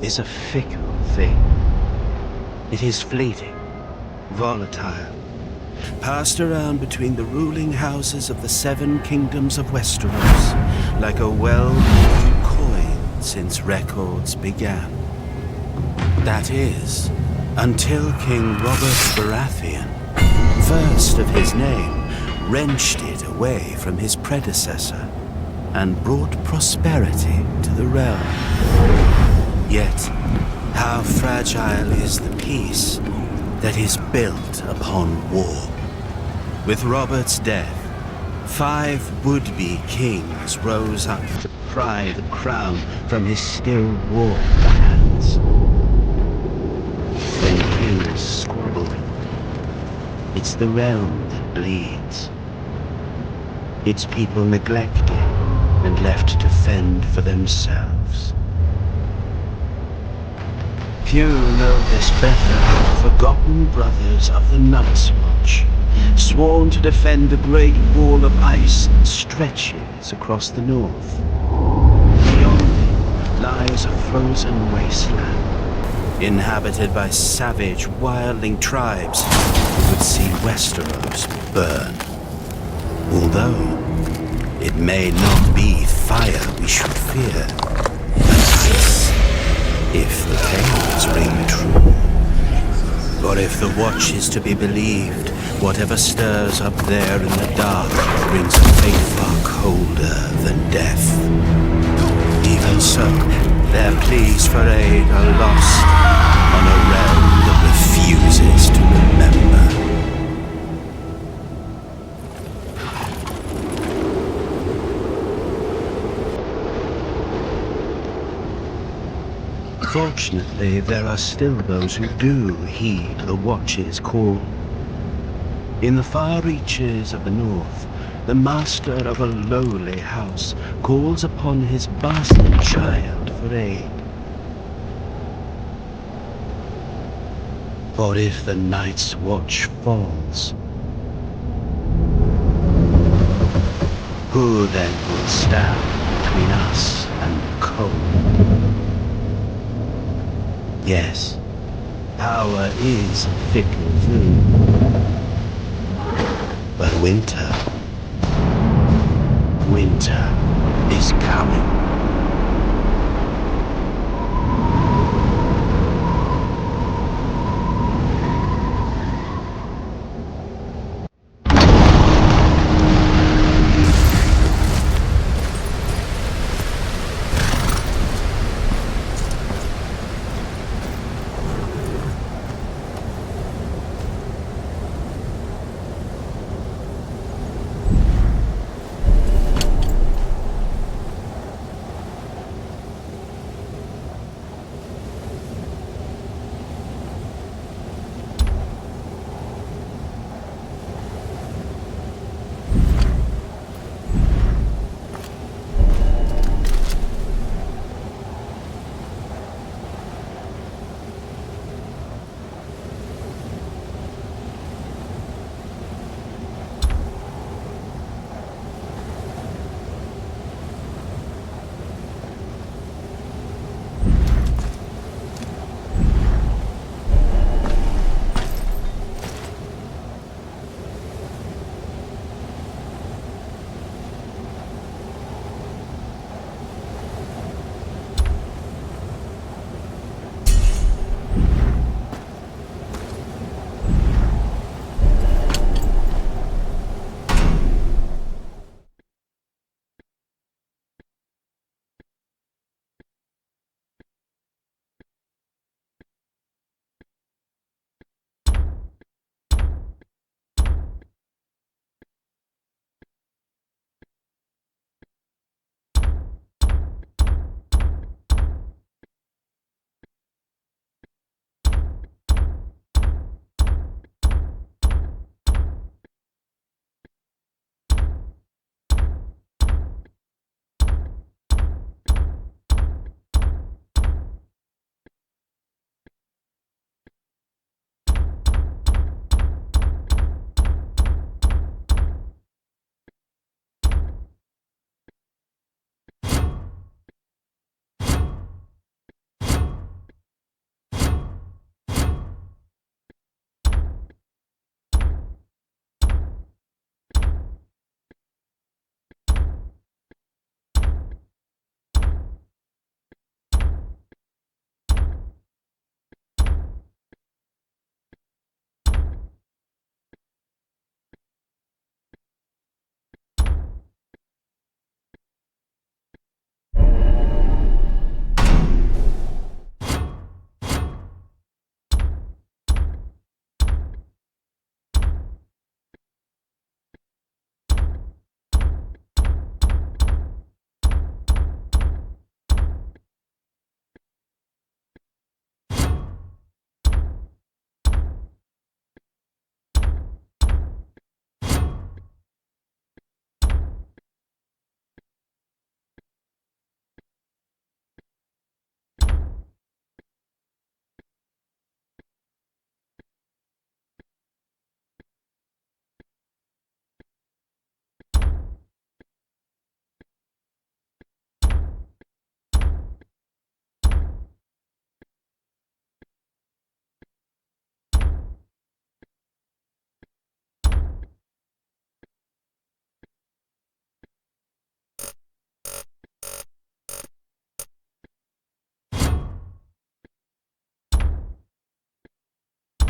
is a fickle thing. It is fleeting, volatile, passed around between the ruling houses of the 7 kingdoms of Westeros, like a well-worn coin since records began. That is, until King Robert Baratheon, first of his name, wrenched it away from his predecessor and brought prosperity to the realm. Yet, how fragile is the peace that is built upon war? With Robert's death, 5 would-be kings rose up to pry the crown from his still warm hands. When kings squabble, it's the realm that bleeds. Its people neglected and left to fend for themselves. Few know this better, forgotten brothers of the Night's Watch, sworn to defend the great wall of ice that stretches across the north. Beyond it lies a frozen wasteland, inhabited by savage wildling tribes who would see Westeros burn. Although it may not be fire we should fear, but ice, if the tales ring true. For if the Watch is to be believed, whatever stirs up there in the dark brings a fate far colder than death. Even so, their pleas for aid are lost on a realm that refuses to remember. Fortunately, there are still those who do heed the Watch's call. In the far reaches of the north, the master of a lowly house calls upon his bastard child for aid. For if the Night's Watch falls, who then will stand between us and the cold? Yes, power is a fickle thing. But winter is coming.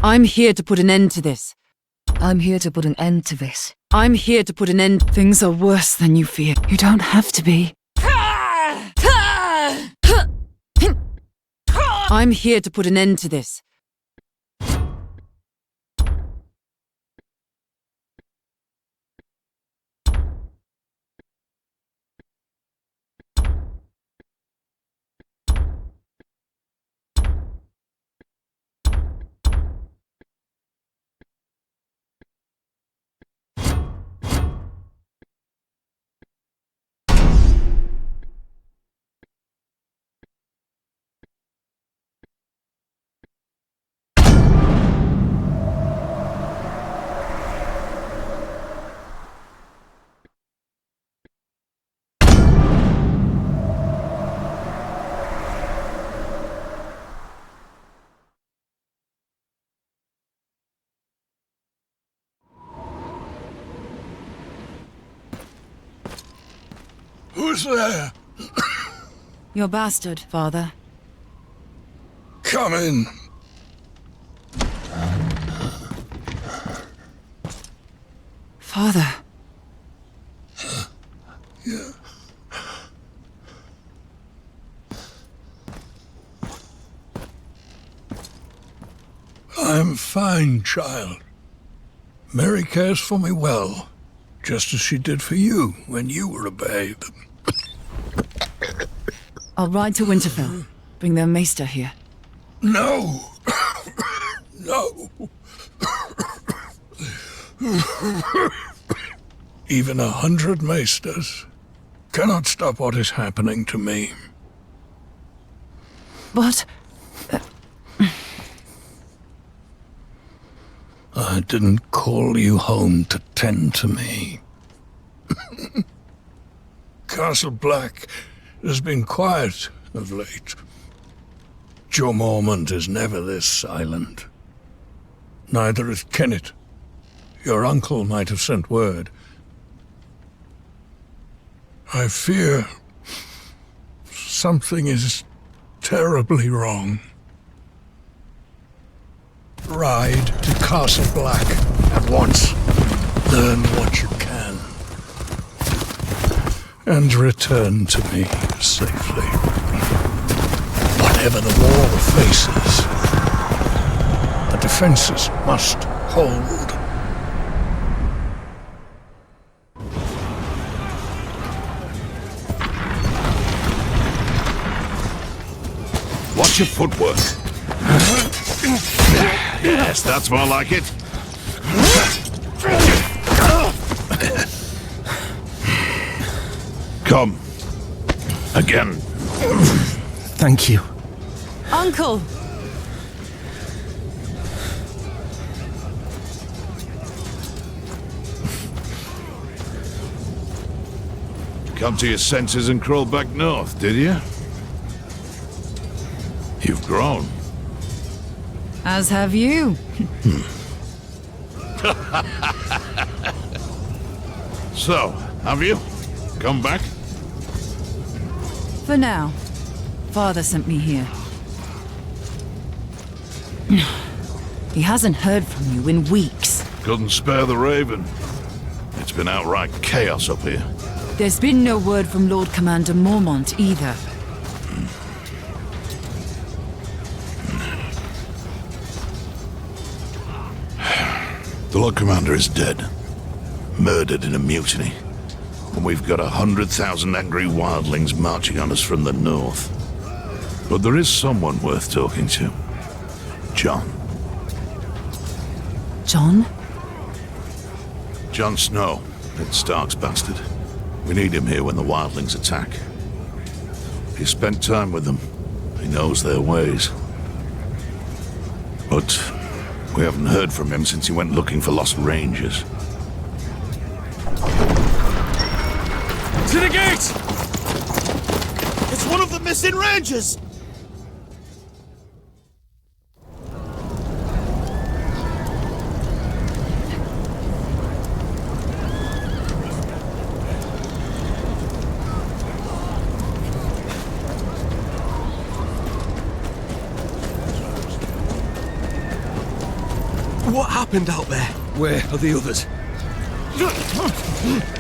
I'm here to put an end to this. I'm here to put an end to this. I'm here to put an end. Things are worse than you fear. You don't have to be. I'm here to put an end to this. Who's there? Your bastard, father. Come in. Father. Yeah. I'm fine, child. Mary cares for me well, just as she did for you when you were a babe. I'll ride to Winterfell. Bring their maester here. No! No! Even 100 maesters cannot stop what is happening to me. But... I didn't call you home to tend to me. Castle Black has been quiet of late. Joe Mormont is never this silent. Neither is Kenneth. Your uncle might have sent word. I fear something is terribly wrong. Ride to Castle Black at once. Learn what you can. And return to me safely. Whatever the war faces, the defenses must hold. Watch your footwork. Yes, that's more like it. Come. Again. Thank you. Uncle! Come to your senses and crawl back north, did you? You've grown. As have you. So, have you? Come back? For now. Father sent me here. He hasn't heard from you in weeks. Couldn't spare the Raven. It's been outright chaos up here. There's been no word from Lord Commander Mormont either. The Lord Commander is dead. Murdered in a mutiny. And we've got 100,000 angry wildlings marching on us from the north. But there is someone worth talking to. Jon. Jon? Jon Snow, it's Stark's bastard. We need him here when the wildlings attack. He spent time with them. He knows their ways. But we haven't heard from him since he went looking for lost rangers. To the gate! It's one of the missing rangers! What happened out there? Where are the others?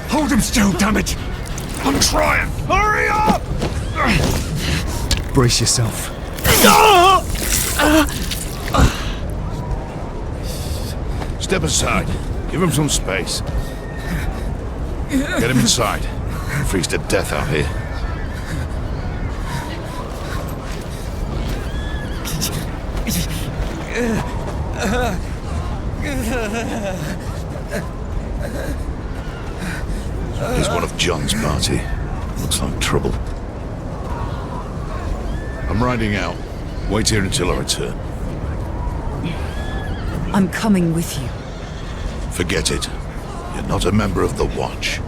Hold him still, damn it! I'm trying! Hurry up! Brace yourself. Step aside. Give him some space. Get him inside. Freeze to death out here. He's one of John's party. Looks like trouble. I'm riding out. Wait here until I return. I'm coming with you. Forget it. You're not a member of the Watch.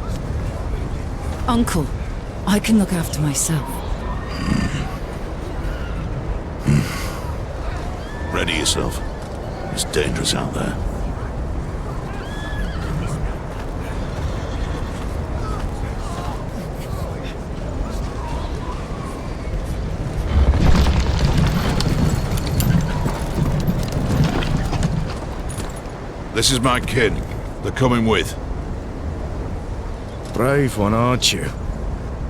Uncle, I can look after myself. Ready yourself. It's dangerous out there. This is my kin. They're coming with. Brave one, aren't you?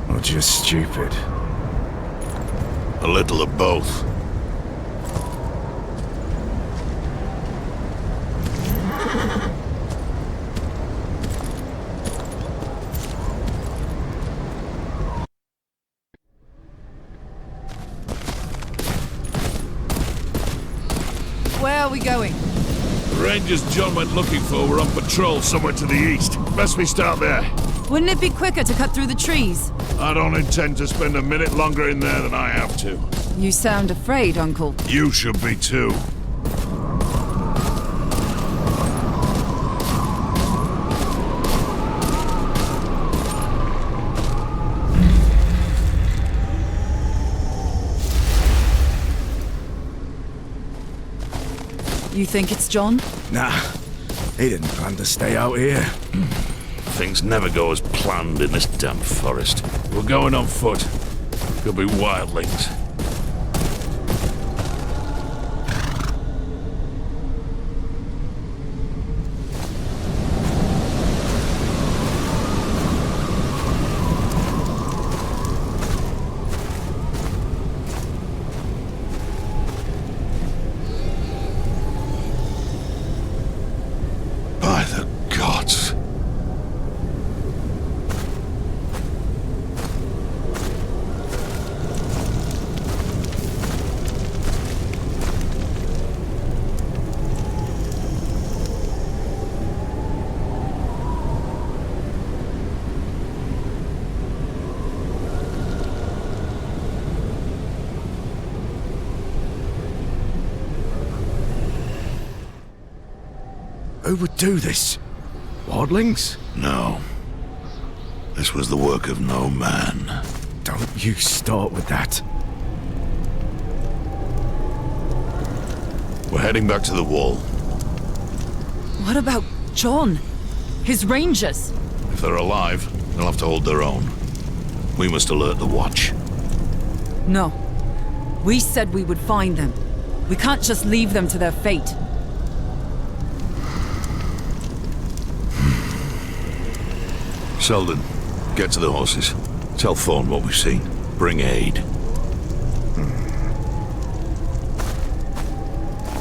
Or just stupid? A little of both. Where are we going? The Rangers John went looking for were on patrol somewhere to the east. Best we start there. Wouldn't it be quicker to cut through the trees? I don't intend to spend a minute longer in there than I have to. You sound afraid, Uncle. You should be too. You think it's John? Nah, he didn't plan to stay out here. Things never go as planned in this damn forest. We're going on foot. Could be wildlings. By the gods. Who would do this? Wildlings? No. This was the work of no man. Don't you start with that. We're heading back to the wall. What about John? His rangers? If they're alive, they'll have to hold their own. We must alert the Watch. No. We said we would find them. We can't just leave them to their fate. Selden, get to the horses. Tell Thorne what we've seen. Bring aid.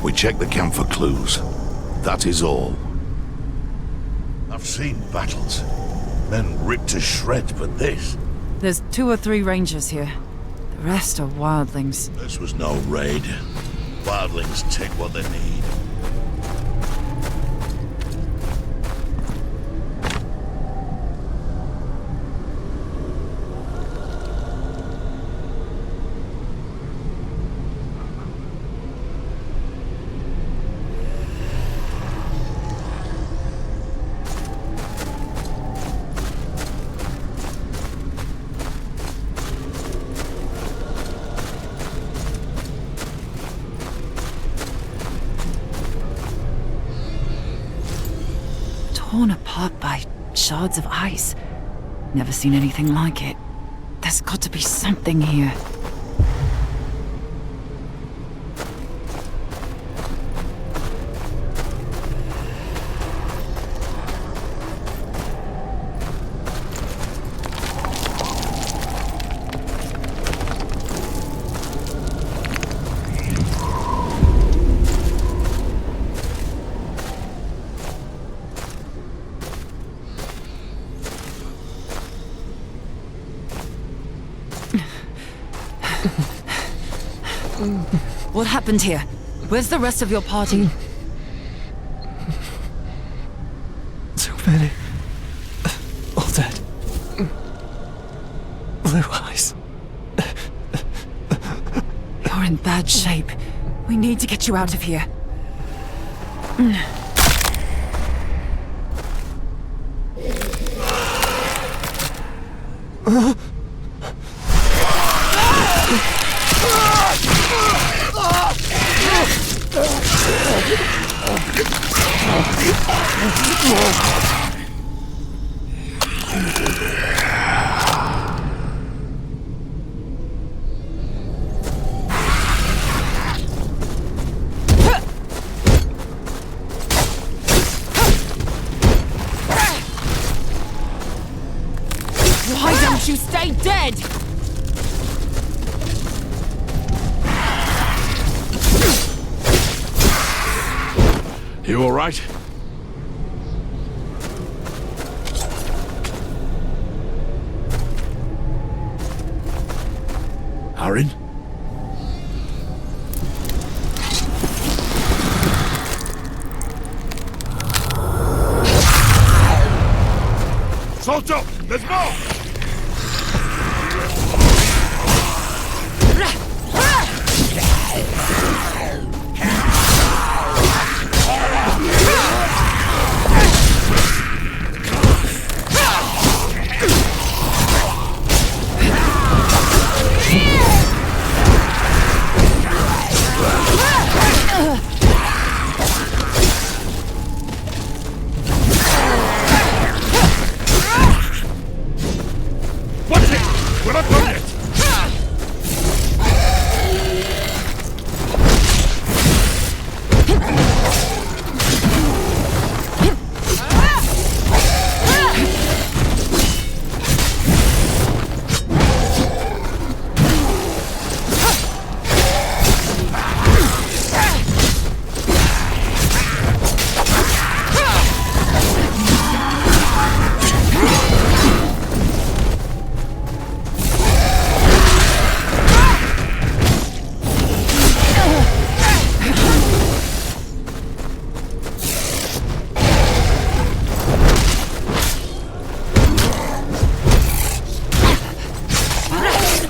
We check the camp for clues. That is all. I've seen battles. Men ripped to shreds, but this... There's 2 or 3 rangers here. The rest are wildlings. This was no raid. Wildlings take what they need. Torn apart by shards of ice. Never seen anything like it. There's got to be something here. What happened here? Where's the rest of your party? So many. All dead. Blue eyes. You're in bad shape. We need to get you out of here. Why don't you stay dead? You all right? Aaron? Salt up! There's more! Watch it! We're not done yet!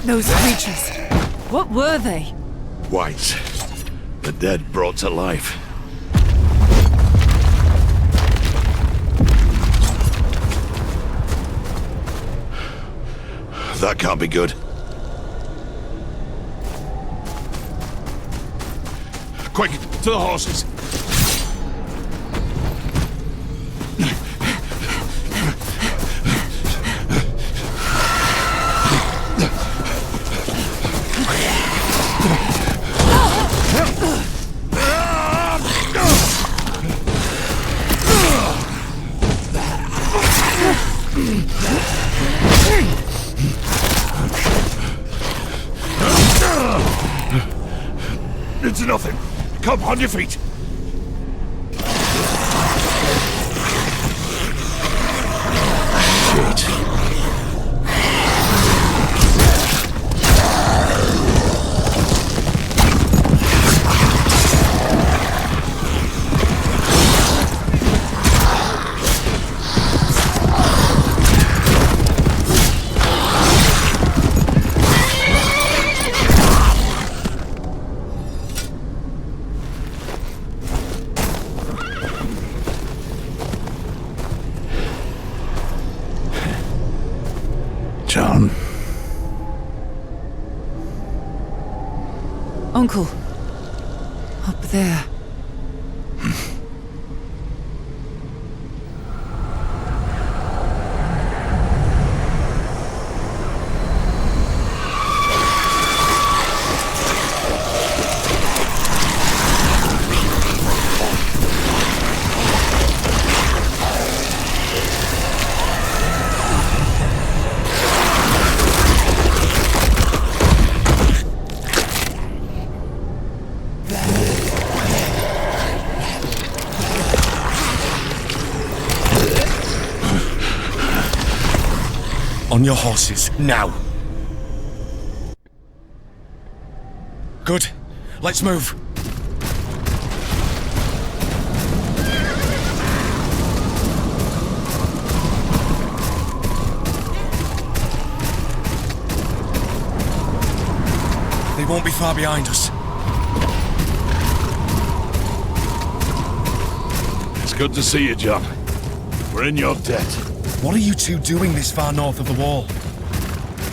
Those creatures. What were they? Wights. The dead brought to life. That can't be good. Quick, to the horses! It's nothing. Come, on your feet. Shit. John. Uncle. Up there. On your horses, now. Good. Let's move. They won't be far behind us. It's good to see you, John. We're in your debt. What are you two doing this far north of the wall?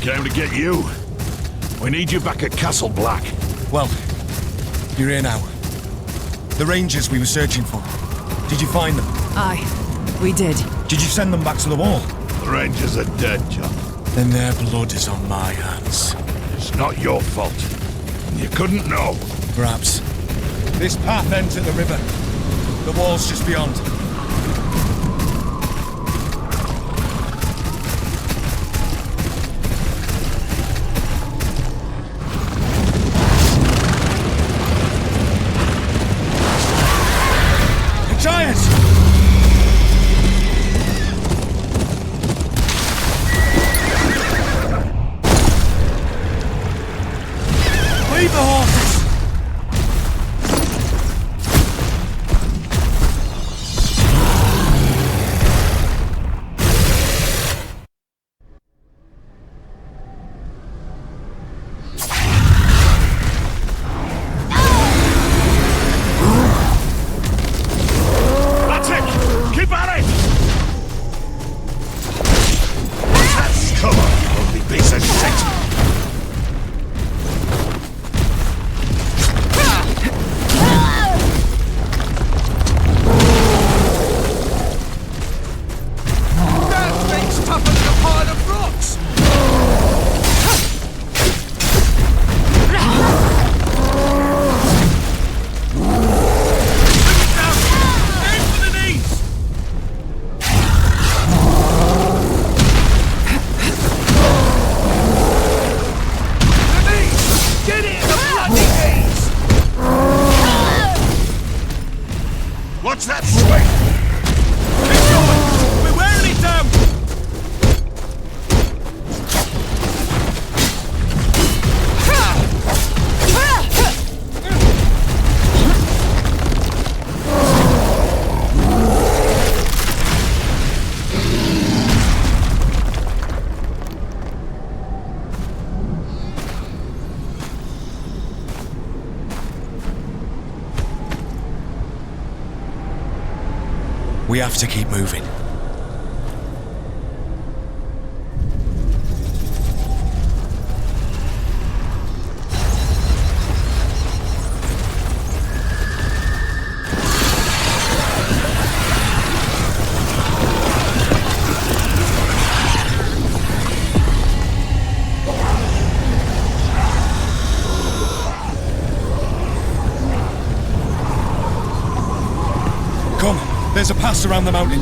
Came to get you. We need you back at Castle Black. Well, you're here now. The Rangers we were searching for. Did you find them? Aye, we did. Did you send them back to the wall? The Rangers are dead, John. Then their blood is on my hands. It's not your fault. You couldn't know. Perhaps. This path ends at the river. The wall's just beyond. The giants! Leave the horses! That's it! Keep at it! That's cover, you ugly piece of shit! That thing's tougher than a pile of rocks! Aim for the knees! The knees! Get it in the bloody knees! Watch that swing! Keep going! We're wearing it down! We have to keep moving. Come, there's a pass around the mountain.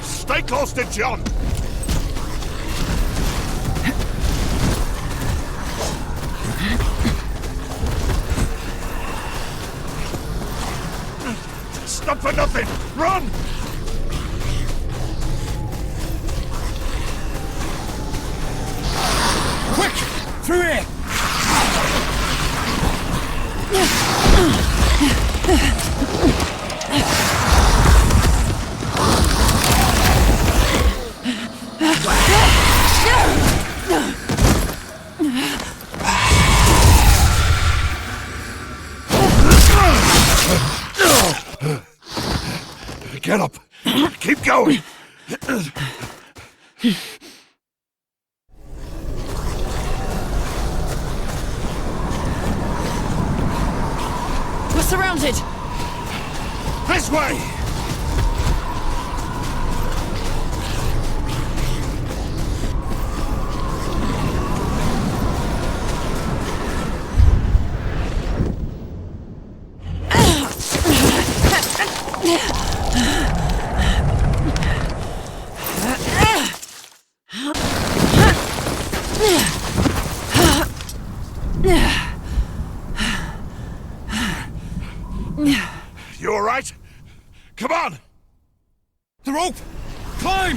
Stay close to John! Stop for nothing! Run! Quick! Through here! Get up! Keep going! We're surrounded! This way! The rope! Climb!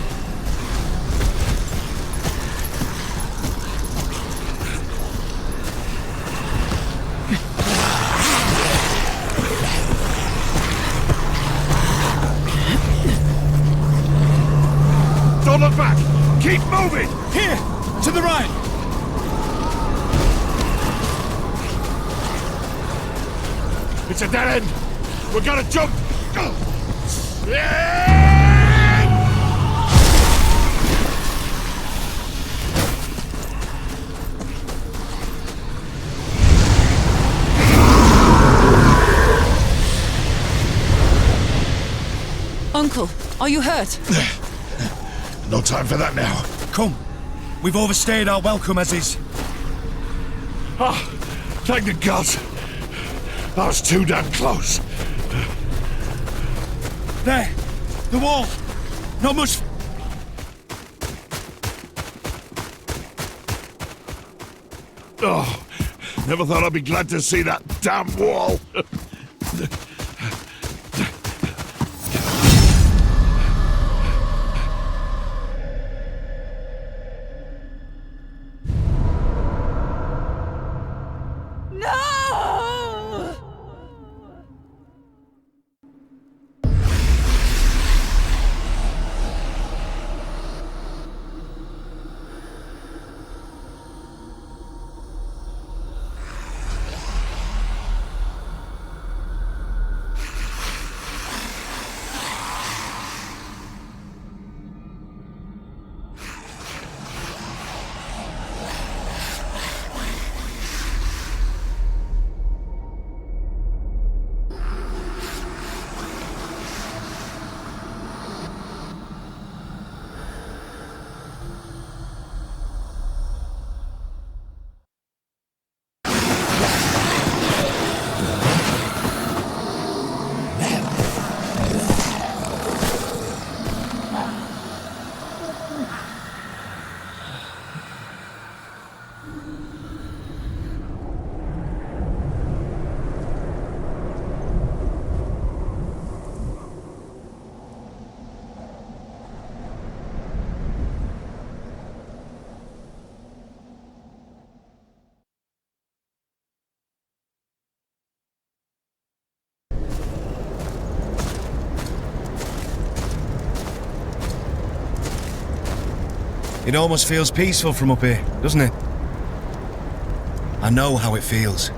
Don't look back! Keep moving! Here! To the right! It's a dead end! We're gonna jump! Yeah! Uncle, are you hurt? No time for that now. Come. We've overstayed our welcome as is. Oh, thank the gods. I was too damn close. There! The wall! Not much... Oh, never thought I'd be glad to see that damn wall. It almost feels peaceful from up here, doesn't it? I know how it feels.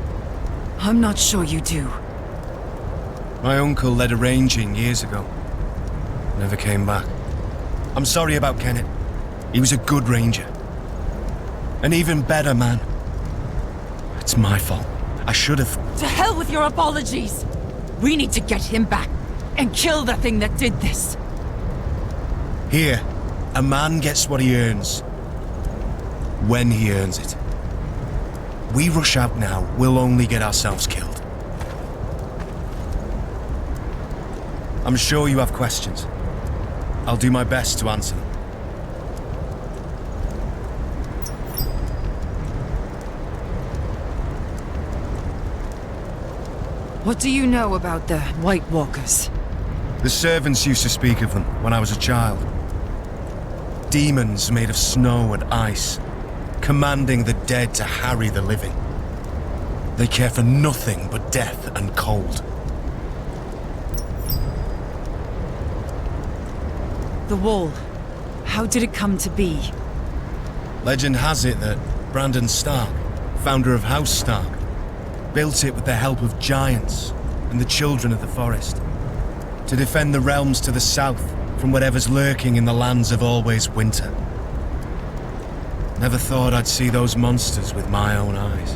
I'm not sure you do. My uncle led a ranging years ago. Never came back. I'm sorry about Kenneth. He was a good ranger. An even better man. It's my fault. I should have... To hell with your apologies! We need to get him back and kill the thing that did this. Here, a man gets what he earns. When he earns it. We rush out now, we'll only get ourselves killed. I'm sure you have questions. I'll do my best to answer them. What do you know about the White Walkers? The servants used to speak of them when I was a child. Demons made of snow and ice, commanding the dead to harry the living. They care for nothing but death and cold. The wall. How did it come to be? Legend has it that Brandon Stark, founder of House Stark, built it with the help of giants and the children of the forest, to defend the realms to the south from whatever's lurking in the lands of always winter. Never thought I'd see those monsters with my own eyes.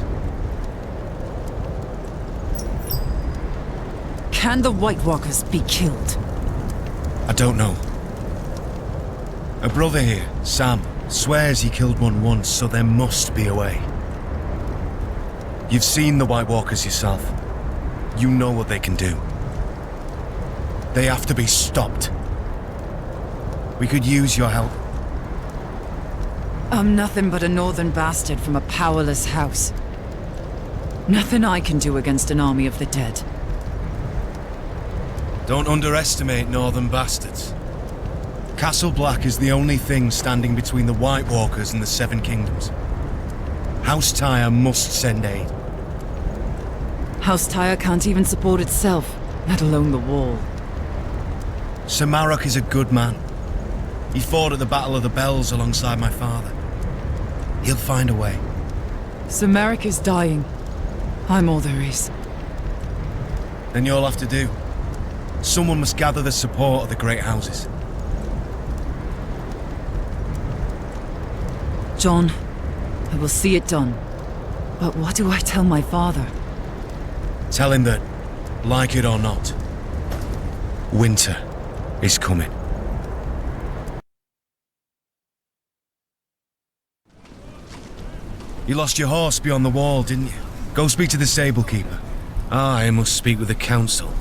Can the White Walkers be killed? I don't know. A brother here, Sam, swears he killed one once, so there must be a way. You've seen the White Walkers yourself. You know what they can do. They have to be stopped. We could use your help. I'm nothing but a northern bastard from a powerless house. Nothing I can do against an army of the dead. Don't underestimate northern bastards. Castle Black is the only thing standing between the White Walkers and the Seven Kingdoms. House Tyre must send aid. House Tyre can't even support itself, let alone the wall. Sir Marok is a good man. He fought at the Battle of the Bells alongside my father. He'll find a way. Sir Merrick is dying. I'm all there is. Then you'll have to do. Someone must gather the support of the great houses. John, I will see it done. But what do I tell my father? Tell him that, like it or not, winter is coming. You lost your horse beyond the wall, didn't you? Go speak to the stable keeper. I must speak with the council.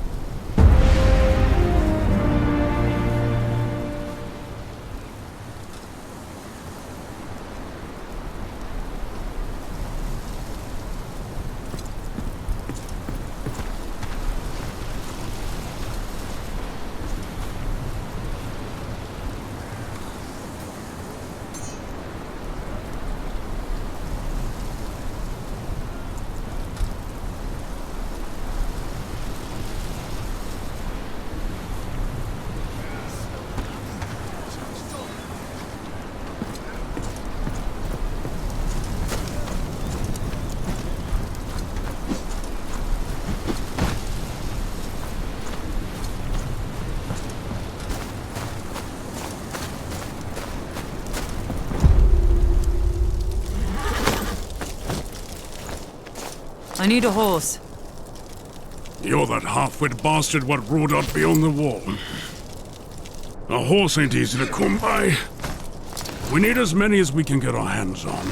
I need a horse. You're that half-wit bastard what rode out beyond the wall. A horse ain't easy to come by. We need as many as we can get our hands on.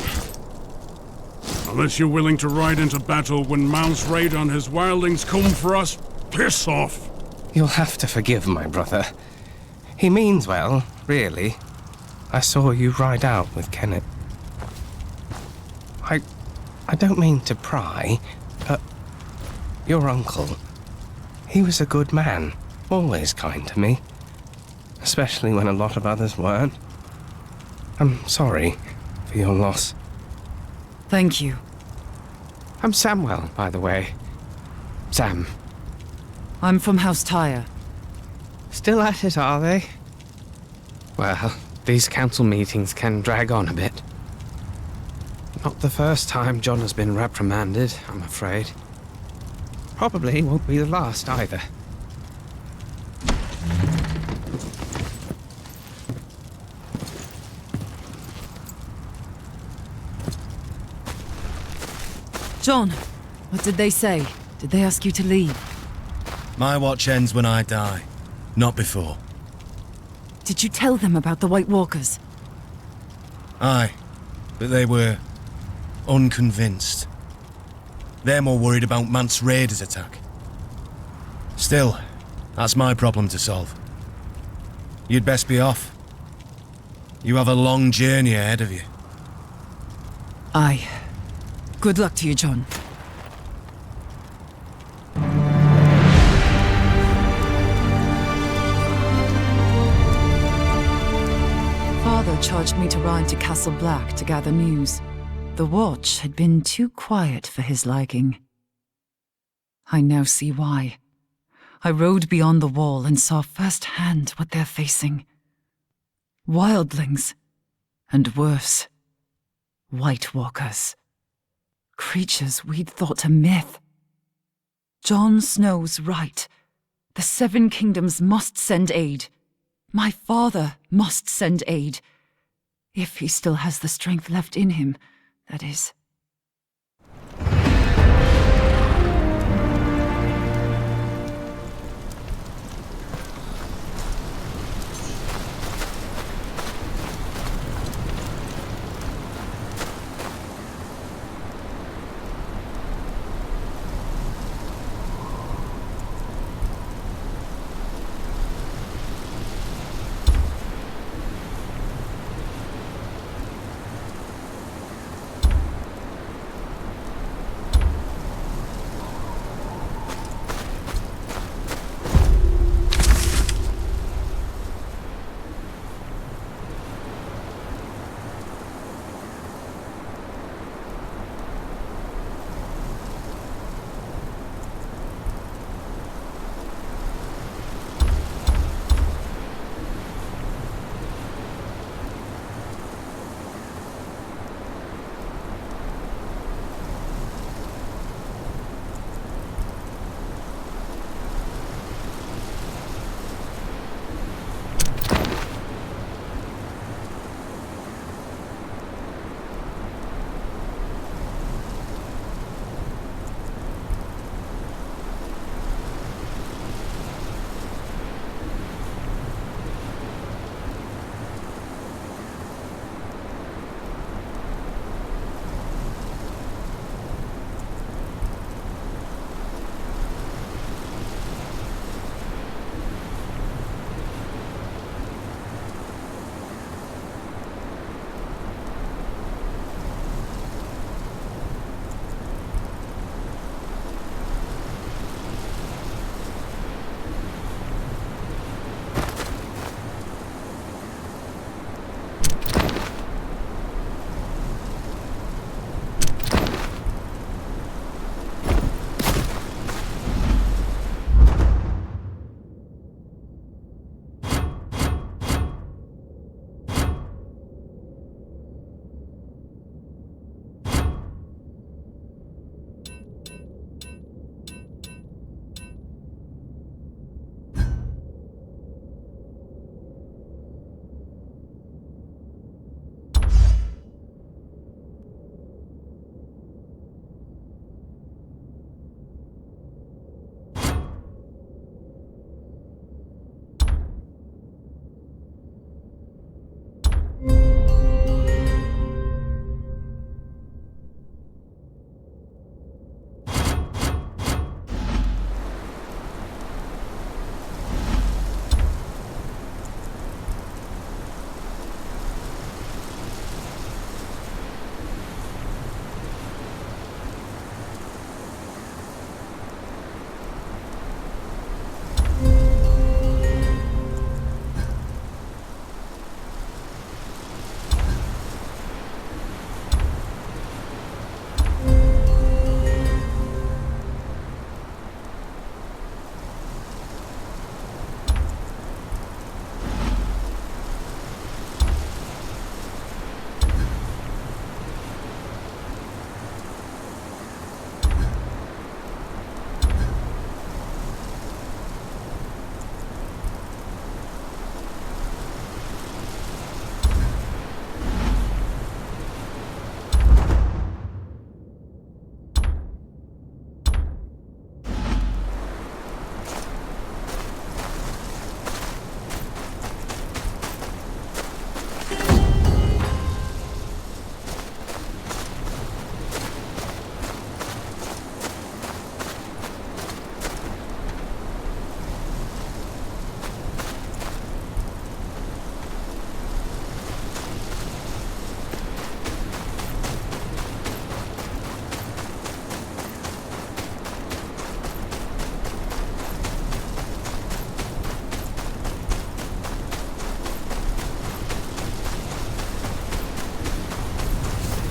Unless you're willing to ride into battle when Mount's raid on his wildlings come for us, piss off! You'll have to forgive my brother. He means well, really. I saw you ride out with Kennet. I don't mean to pry, but your uncle, he was a good man, always kind to me, especially when a lot of others weren't. I'm sorry for your loss. Thank you. I'm Samwell, by the way. Sam. I'm from House Tyre. Still at it, are they? Well, these council meetings can drag on a bit. Not the first time John has been reprimanded, I'm afraid. Probably won't be the last either. John, what did they say? Did they ask you to leave? My watch ends when I die, not before. Did you tell them about the White Walkers? Aye, but they were unconvinced. They're more worried about Mance Raider's attack. Still, that's my problem to solve. You'd best be off. You have a long journey ahead of you. Aye. Good luck to you, John. Father charged me to ride to Castle Black to gather news. The watch had been too quiet for his liking. I now see why. I rode beyond the wall and saw firsthand what they're facing. Wildlings. And worse. White Walkers. Creatures we'd thought a myth. Jon Snow's right. The Seven Kingdoms must send aid. My father must send aid. If he still has the strength left in him, that is.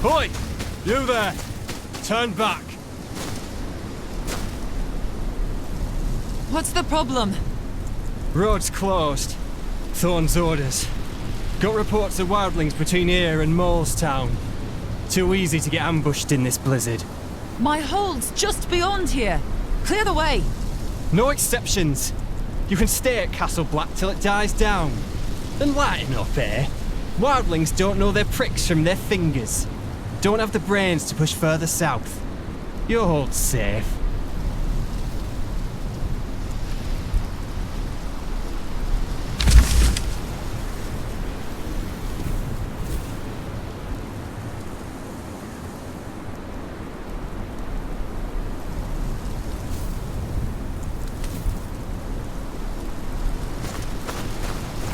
Oi! You there! Turn back! What's the problem? Road's closed. Thorn's orders. Got reports of wildlings between here and Molestown. Too easy to get ambushed in this blizzard. My hold's just beyond here. Clear the way. No exceptions. You can stay at Castle Black till it dies down. And lighten up, eh? Wildlings don't know their pricks from their fingers. Don't have the brains to push further south. Your hold's safe.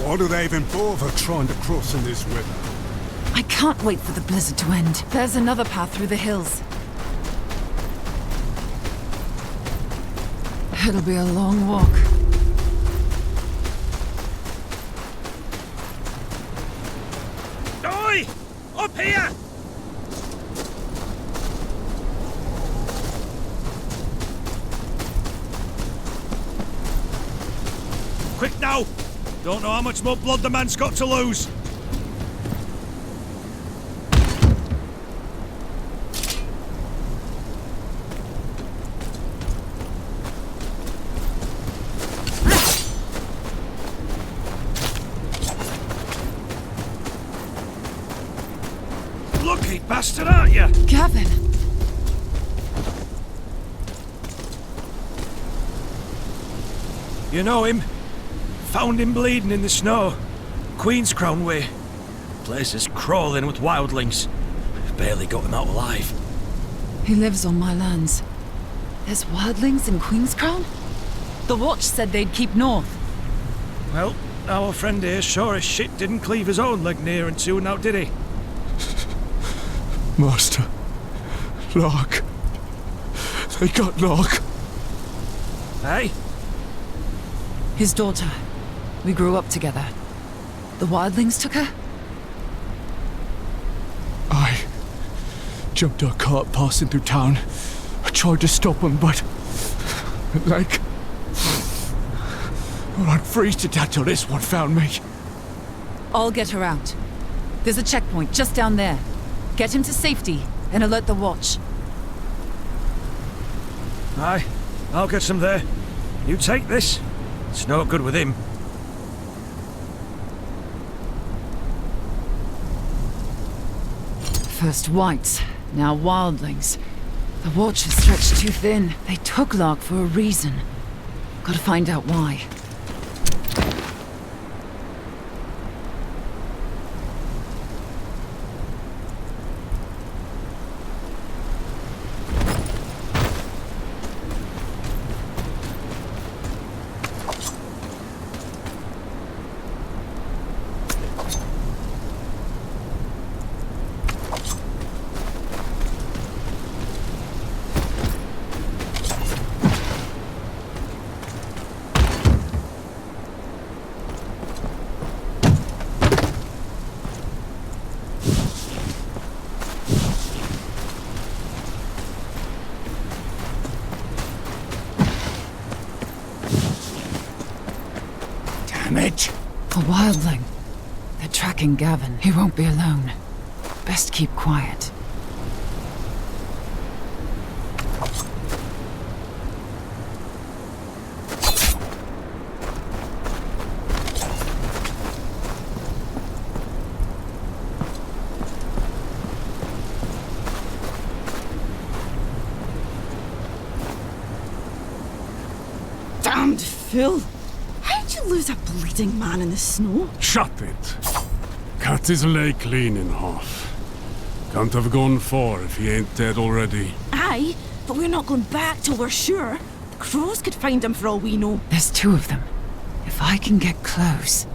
Why do they even bother trying to cross in this weather? I can't wait for the blizzard to end. There's another path through the hills. It'll be a long walk. Oi! Up here! Quick now! Don't know how much more blood the man's got to lose. Lucky bastard, aren't you? Gavin! You know him? Found him bleeding in the snow. Queen's Crown way. Place is crawling with wildlings. Barely got him out alive. He lives on my lands. There's wildlings in Queen's Crown? The Watch said they'd keep north. Well, our friend here sure as shit didn't cleave his own leg near and soon out, did he? Master. Lark. They got Lark. Hey? His daughter. We grew up together. The wildlings took her? I jumped a cart passing through town. I tried to stop him, but... like... well, I'd freeze to death till this one found me. I'll get her out. There's a checkpoint just down there. Get him to safety and alert the Watch. Aye, I'll get some there. You take this. It's no good with him. First wights, now wildlings. The Watch is stretched too thin. They took Lark for a reason. Gotta find out why. A wildling. They're tracking Gavin. He won't be alone. Best keep quiet. Damned fool! How'd you lose a bleeding man in the snow? Shut it. Cut his leg clean in half. Can't have gone far if he ain't dead already. Aye, but we're not going back till we're sure. The crows could find him for all we know. There's two of them. If I can get close...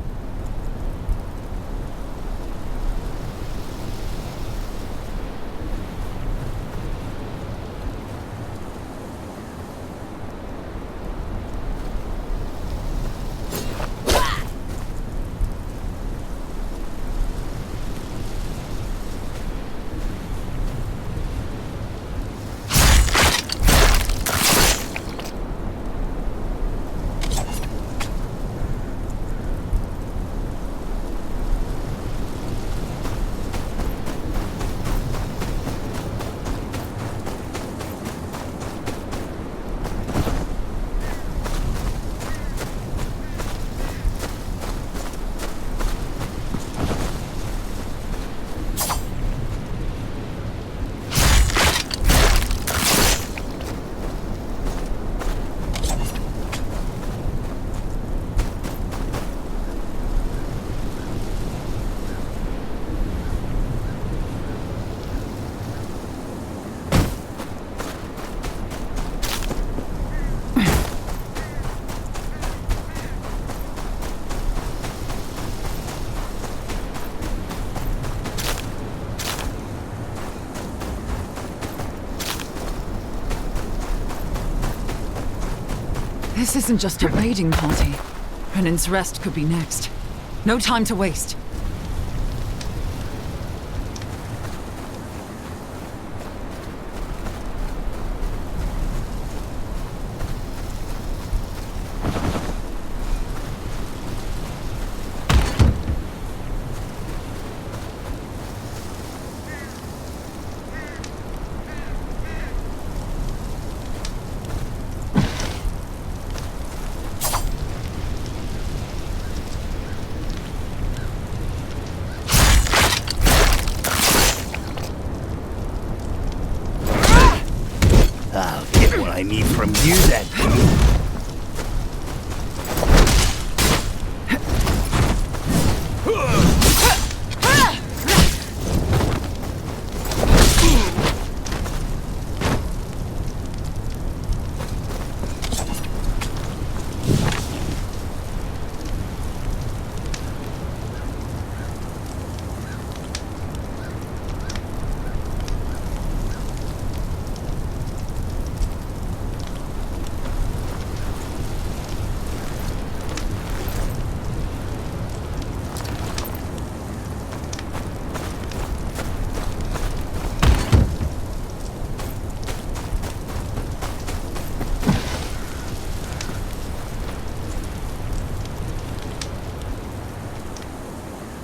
This isn't just a raiding party. Renan's rest could be next. No time to waste. I'll get what I need from you then.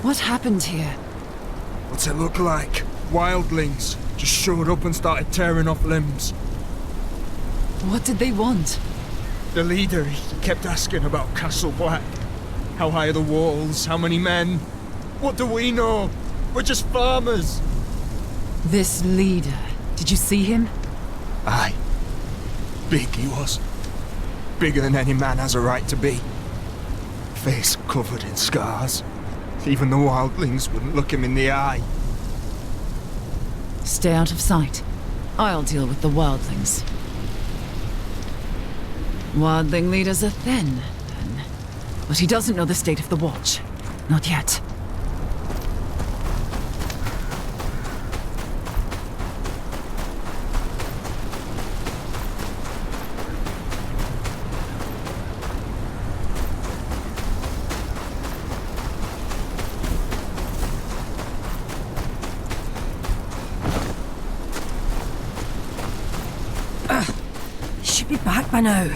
What happened here? What's it look like? Wildlings just showed up and started tearing off limbs. What did they want? The leader, he kept asking about Castle Black. How high are the walls? How many men? What do we know? We're just farmers. This leader, did you see him? Aye. Big he was. Bigger than any man has a right to be. Face covered in scars. Even the wildlings wouldn't look him in the eye. Stay out of sight. I'll deal with the wildlings. Wildling leaders are thin, then. But he doesn't know the state of the Watch. Not yet. Should be back by now.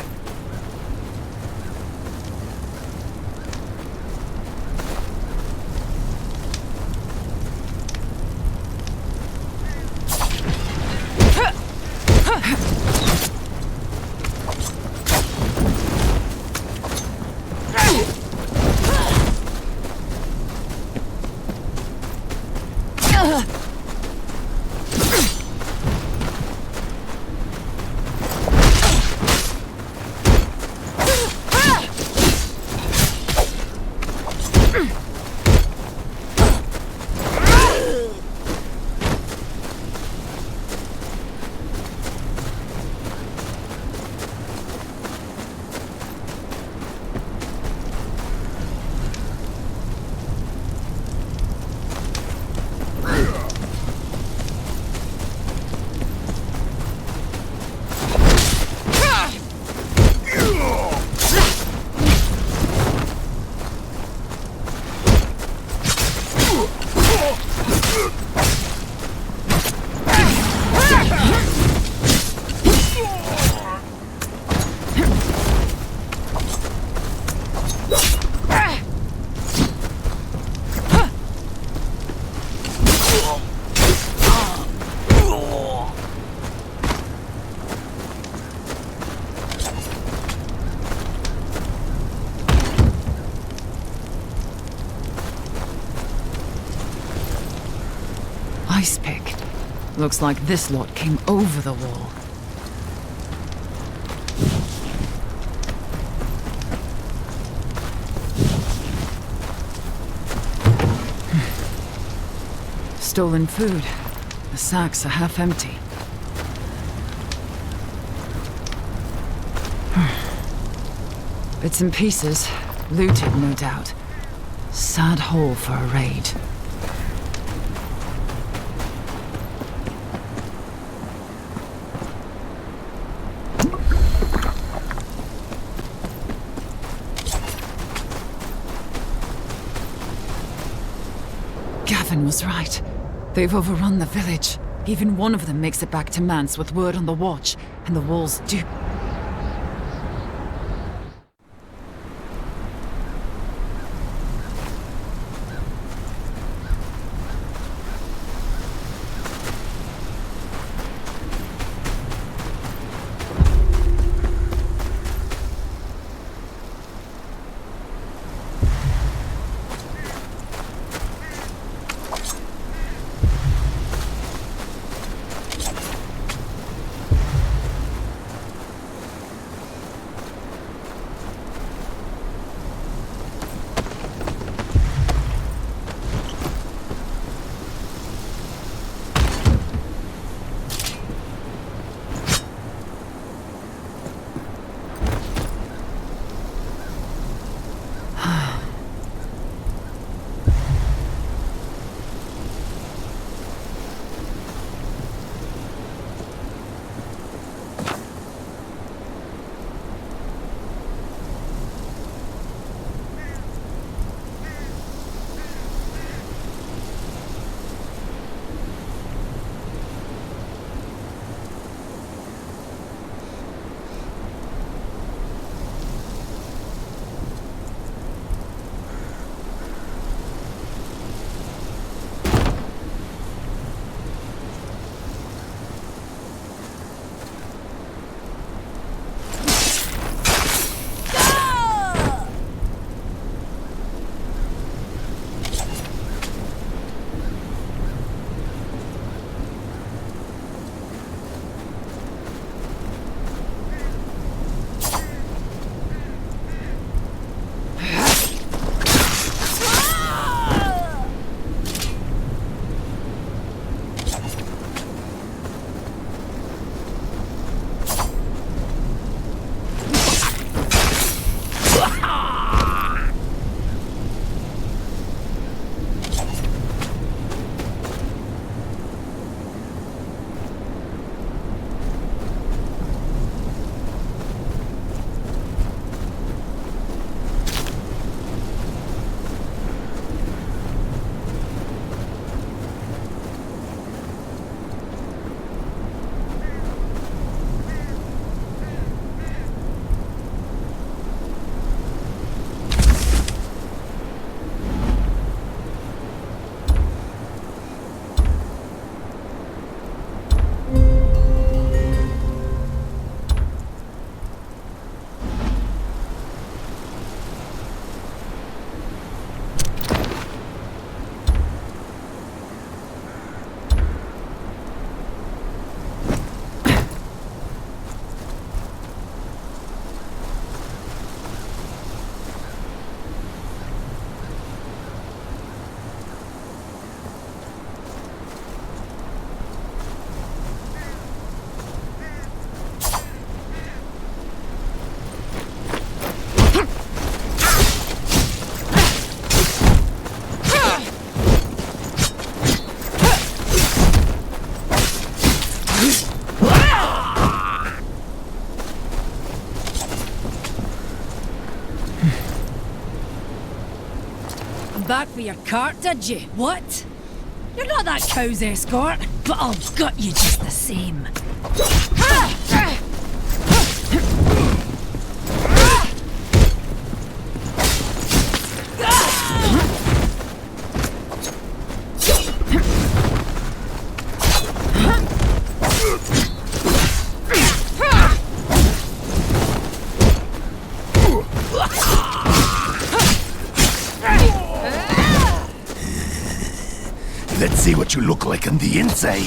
Ice pick. Looks like this lot came over the wall. Stolen food. The sacks are half empty. Bits and pieces. Looted, no doubt. Sad haul for a raid. Gavin was right. They've overrun the village. Even one of them makes it back to Mance with word on the watch, and the walls do... Back for your cart, did you? What? You're not that cow's escort, but I'll gut you just the same. Let's see what you look like on the inside.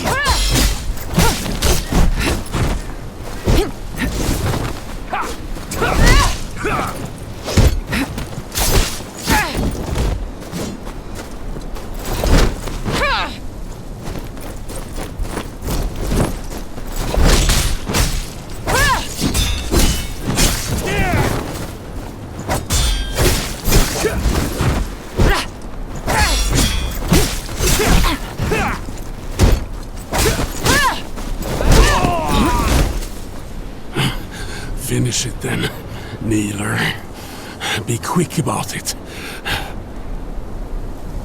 Finish it then, kneeler. Be quick about it.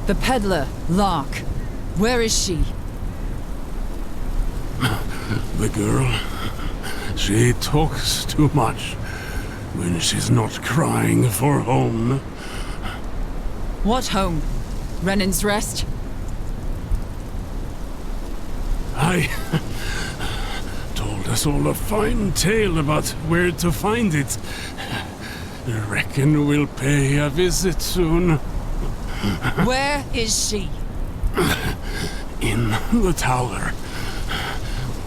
The peddler, Lark. Where is she? The girl, she talks too much when she's not crying for home. What home? Renan's Rest? I told us all a fine tale about where to find it. Reckon we'll pay a visit soon. Where is she? In the tower.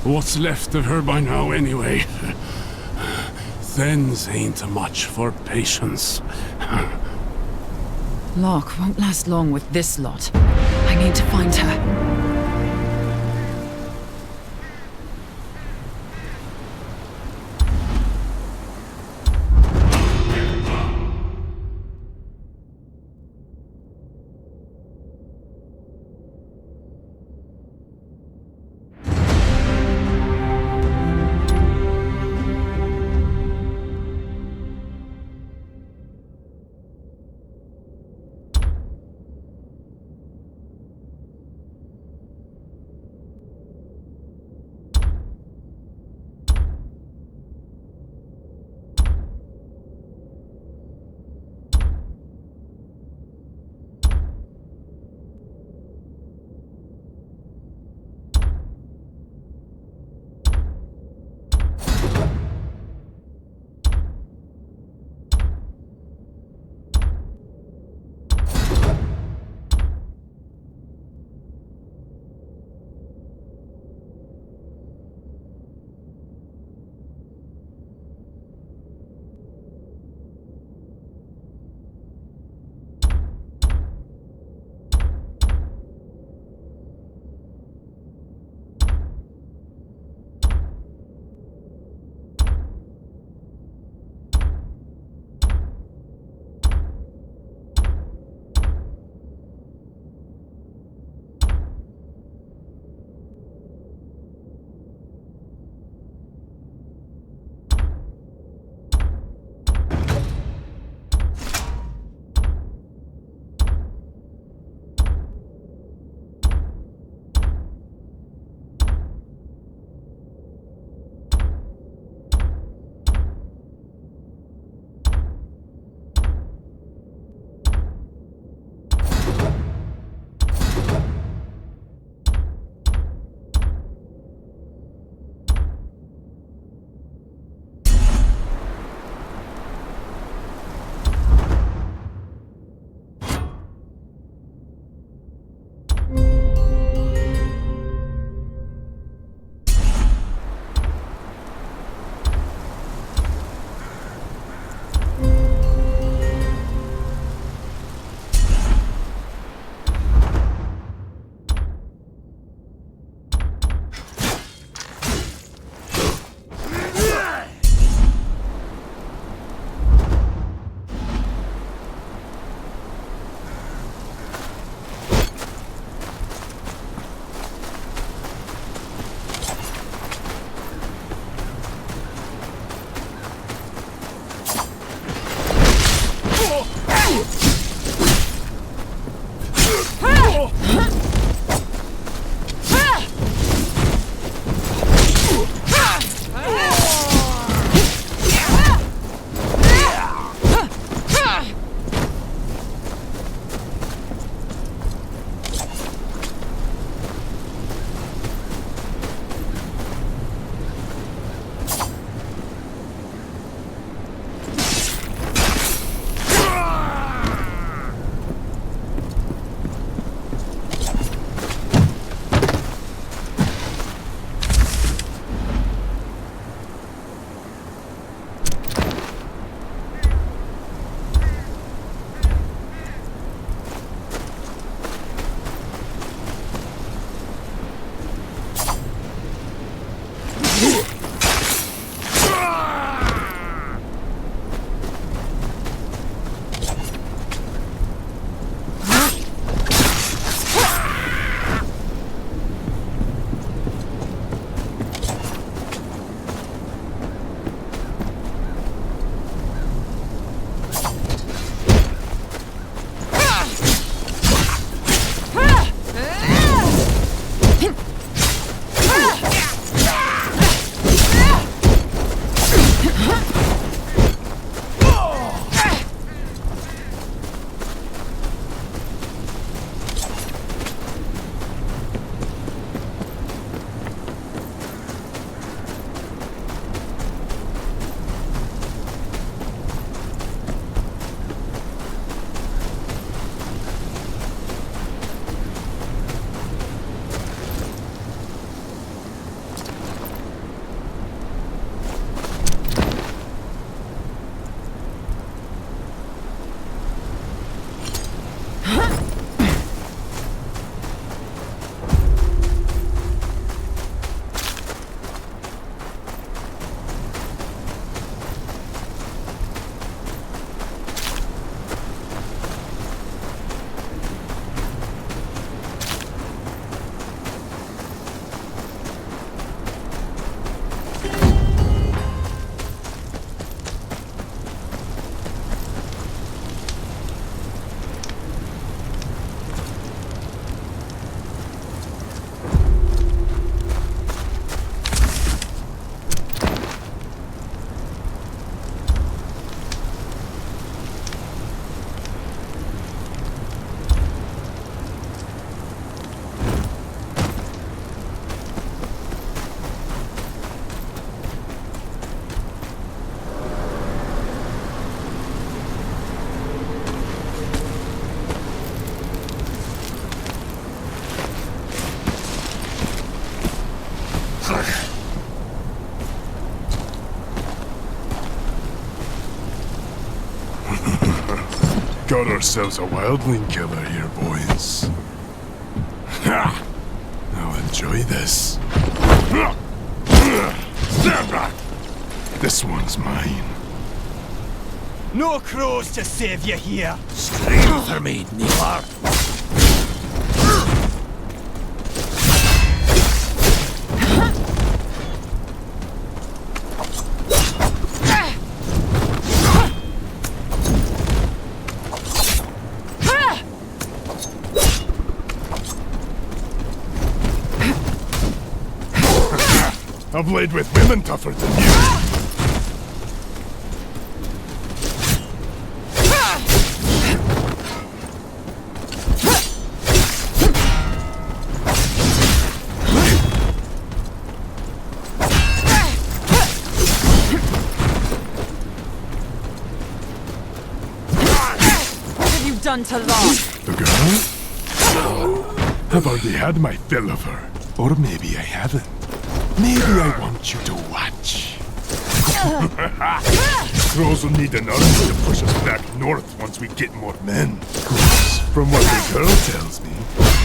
What's left of her by now, anyway? Thens ain't much for patience. Lark won't last long with this lot. I need to find her. got ourselves a wildling killer here, boys. Ha! Now enjoy this. Stand back! This one's mine. No crows to save you here! Scream for me, Neelar. I've laid with women tougher than you. What have you done to Locke? The girl? I've already had my fill of her. Or maybe I haven't. Maybe I want you to watch. Crows will need an army to push us back north once we get more men. From what the girl tells me,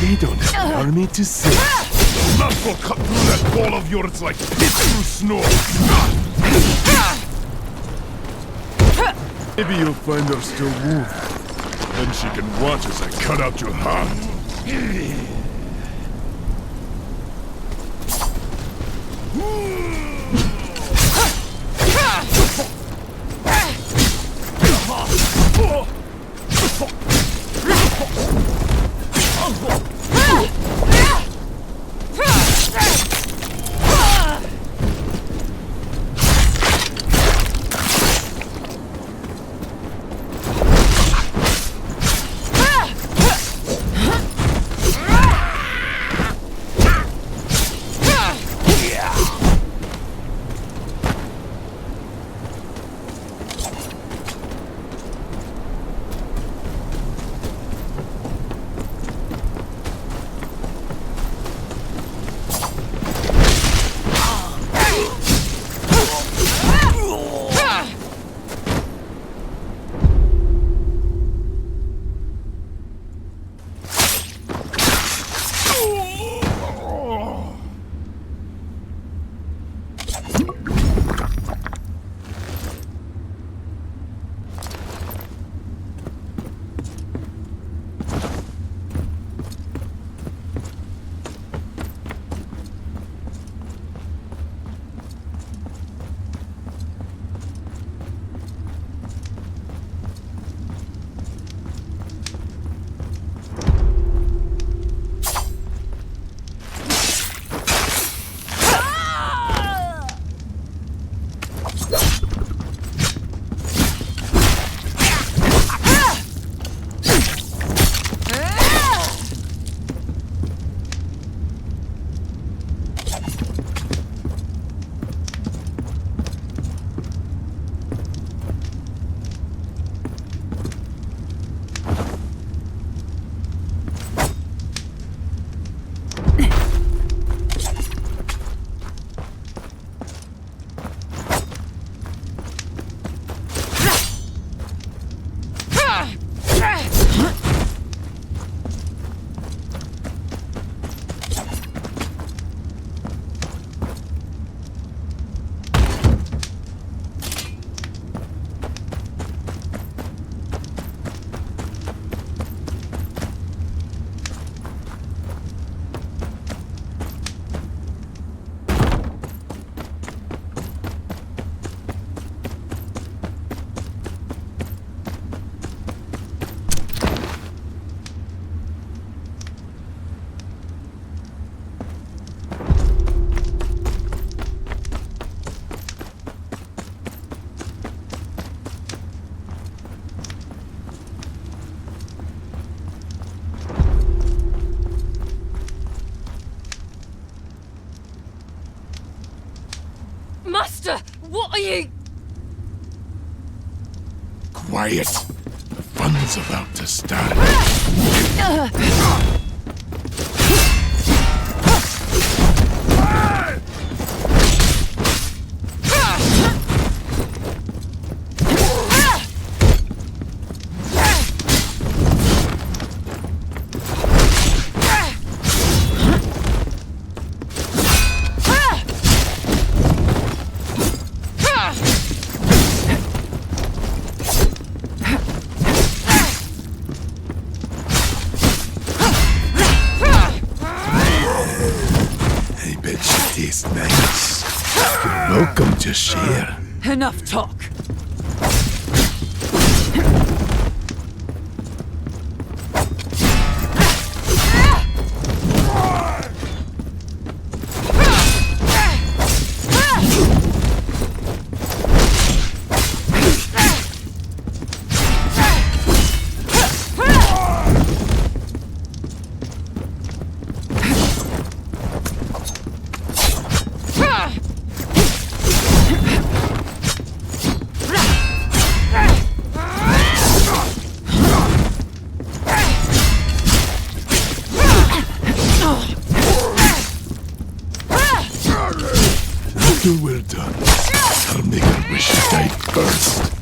they don't have an army to save. The lust will cut through that wall of yours like pits through snow. Maybe you'll find her still warm. Then she can watch as I cut out your heart. Master, what are you... Quiet. The fun's about to start. That's nice. You're welcome to share. Enough talk. After we're done, I'll make a wish to die first.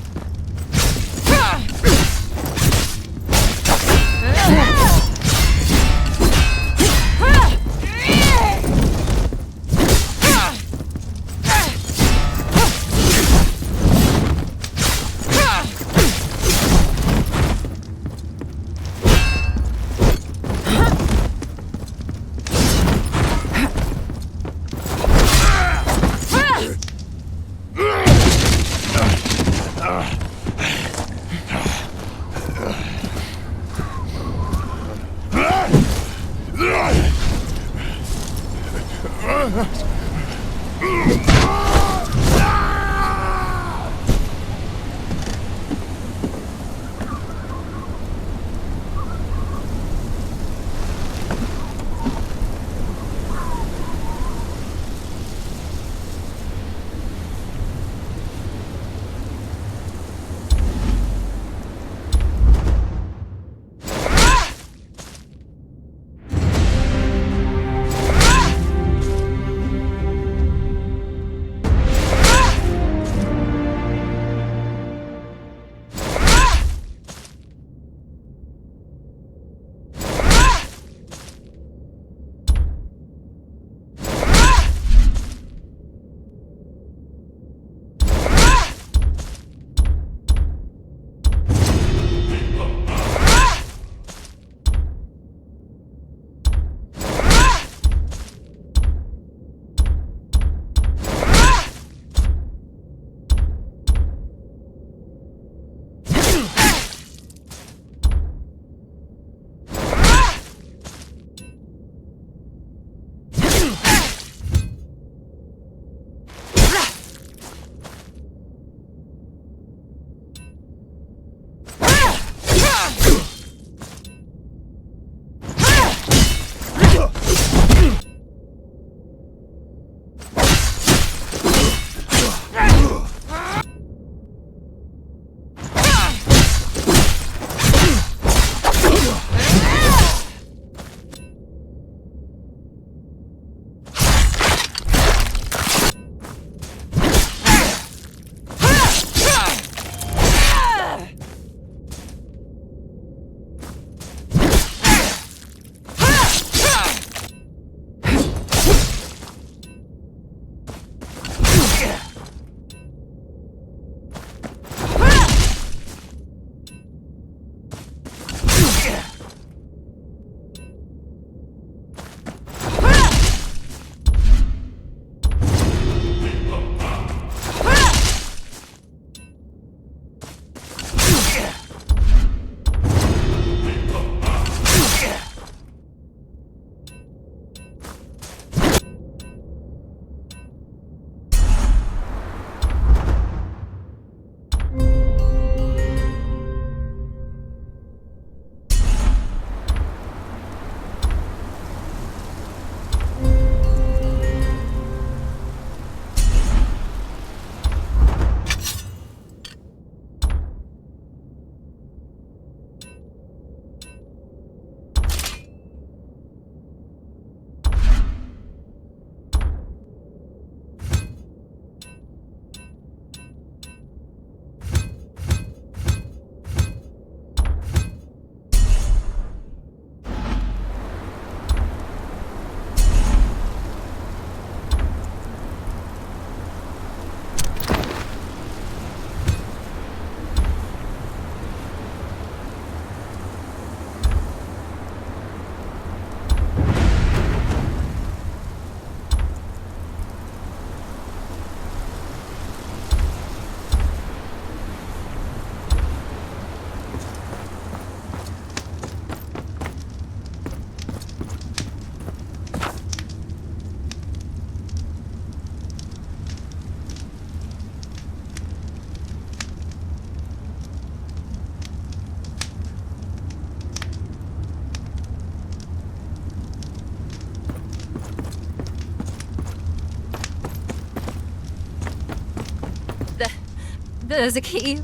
There's a key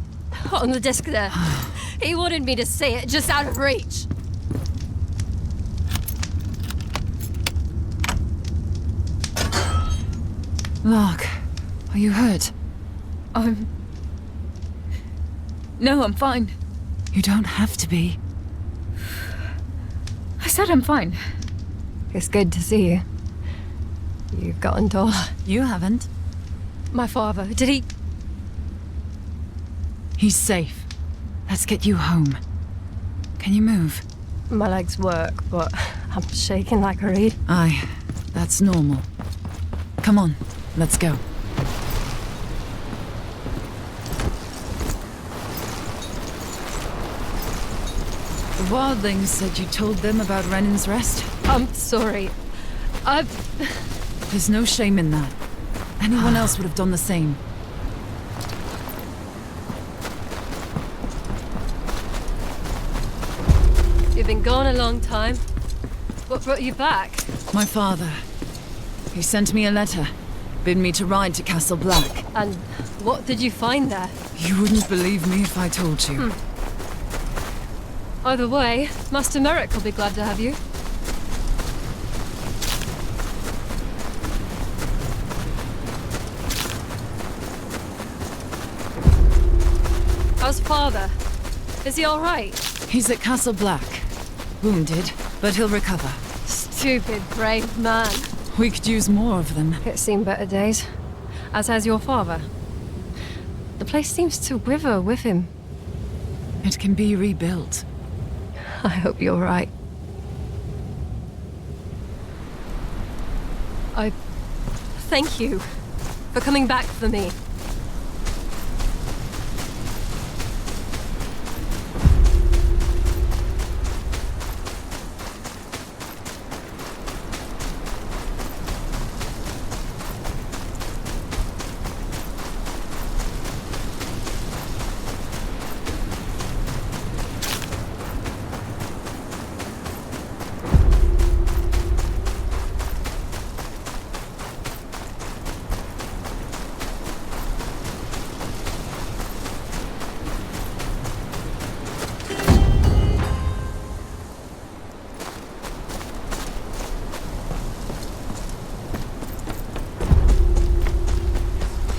on the disc there. He wanted me to say it just out of reach. Lark, are you hurt? No, I'm fine. You don't have to be. I said I'm fine. It's good to see you. You've gotten tall. You haven't. My father, did he? He's safe. Let's get you home. Can you move? My legs work, but I'm shaking like a reed. Aye, that's normal. Come on, let's go. The Wildlings said you told them about Renan's rest? I'm sorry. There's no shame in that. Anyone else would have done the same. You've been gone a long time. What brought you back? My father. He sent me a letter. Bid me to ride to Castle Black. And what did you find there? You wouldn't believe me if I told you. Either way, Master Merrick will be glad to have you. How's father? Is he all right? He's at Castle Black. Wounded, but he'll recover. Stupid, brave man. We could use more of them. It's seen better days. As has your father. The place seems to wither with him. It can be rebuilt. I hope you're right. I thank you for coming back for me.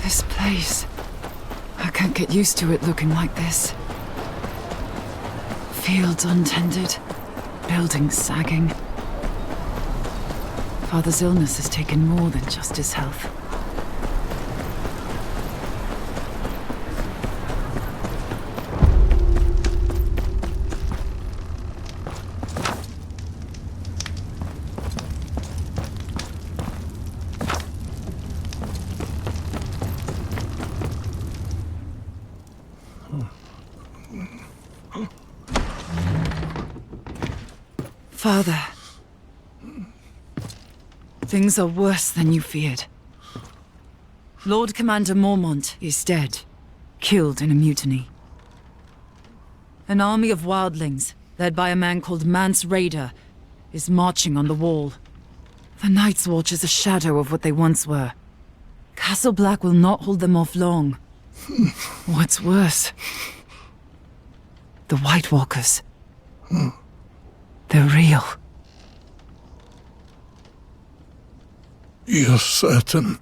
This place. I can't get used to it looking like this. Fields untended, buildings sagging. Father's illness has taken more than just his health. Father, things are worse than you feared. Lord Commander Mormont is dead, killed in a mutiny. An army of wildlings, led by a man called Mance Raider, is marching on the wall. The Night's Watch is a shadow of what they once were. Castle Black will not hold them off long. What's worse? The White Walkers. They're real. You're certain?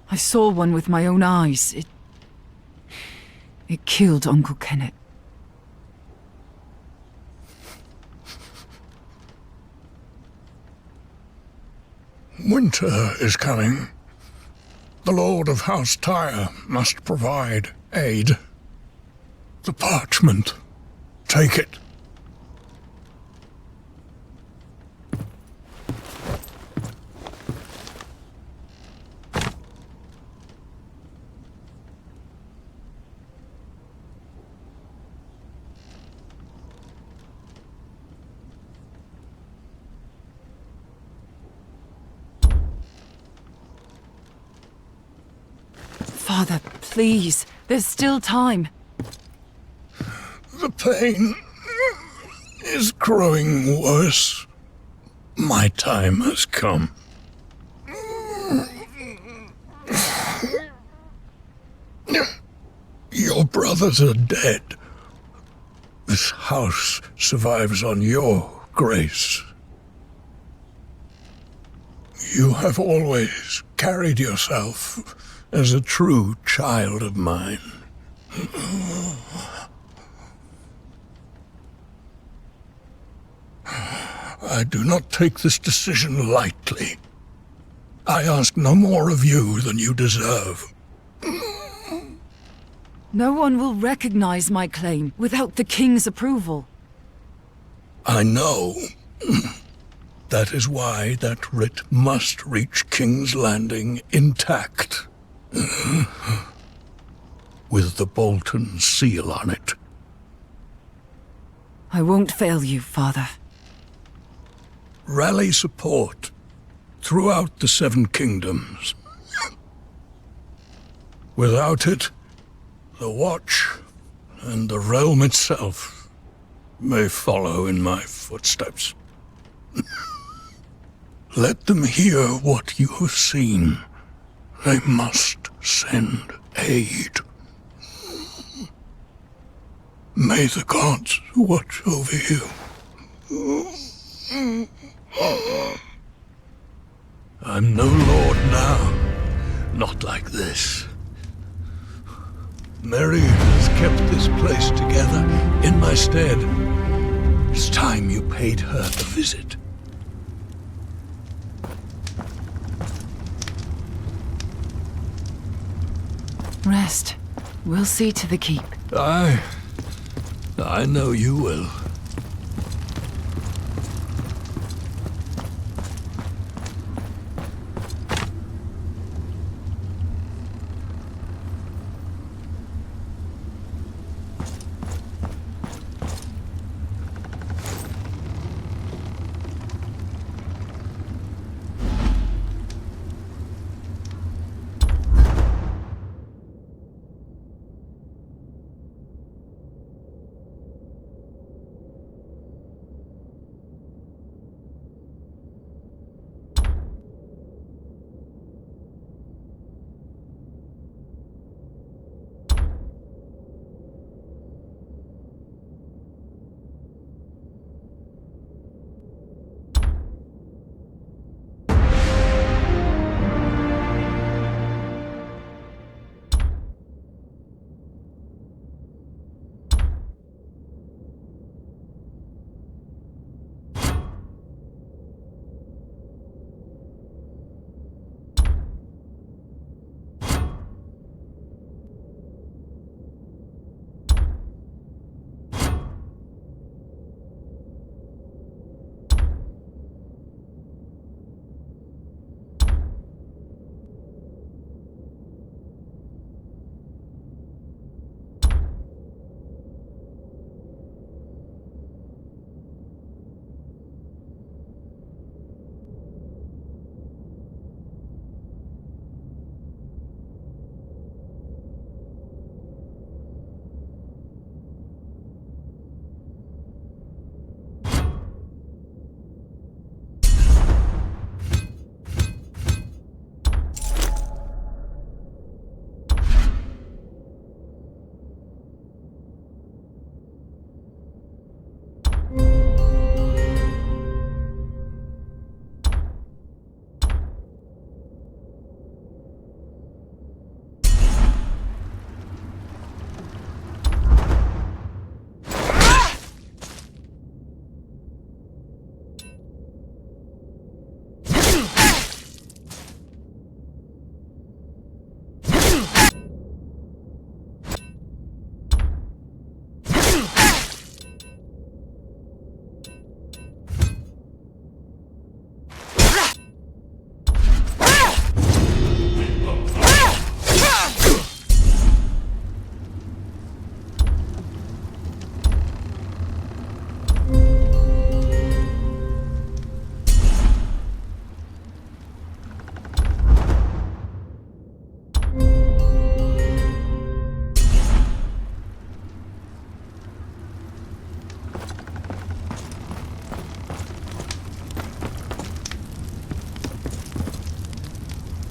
I saw one with my own eyes. It killed Uncle Kenneth. Winter is coming. The Lord of House Tyre must provide aid. The parchment. Take it. Father, please. There's still time. The pain is growing worse. My time has come. Your brothers are dead. This house survives on your grace. You have always carried yourself as a true child of mine. I do not take this decision lightly. I ask no more of you than you deserve. No one will recognize my claim without the king's approval. I know. That is why that writ must reach King's Landing intact. With the Bolton seal on it. I won't fail you, Father. Rally support throughout the Seven Kingdoms. Without it, the Watch and the realm itself may follow in my footsteps. Let them hear what you have seen. They must send aid. May the gods watch over you. I'm no lord now. Not like this. Mary has kept this place together in my stead. It's time you paid her a visit. Rest. We'll see to the keep. I know you will.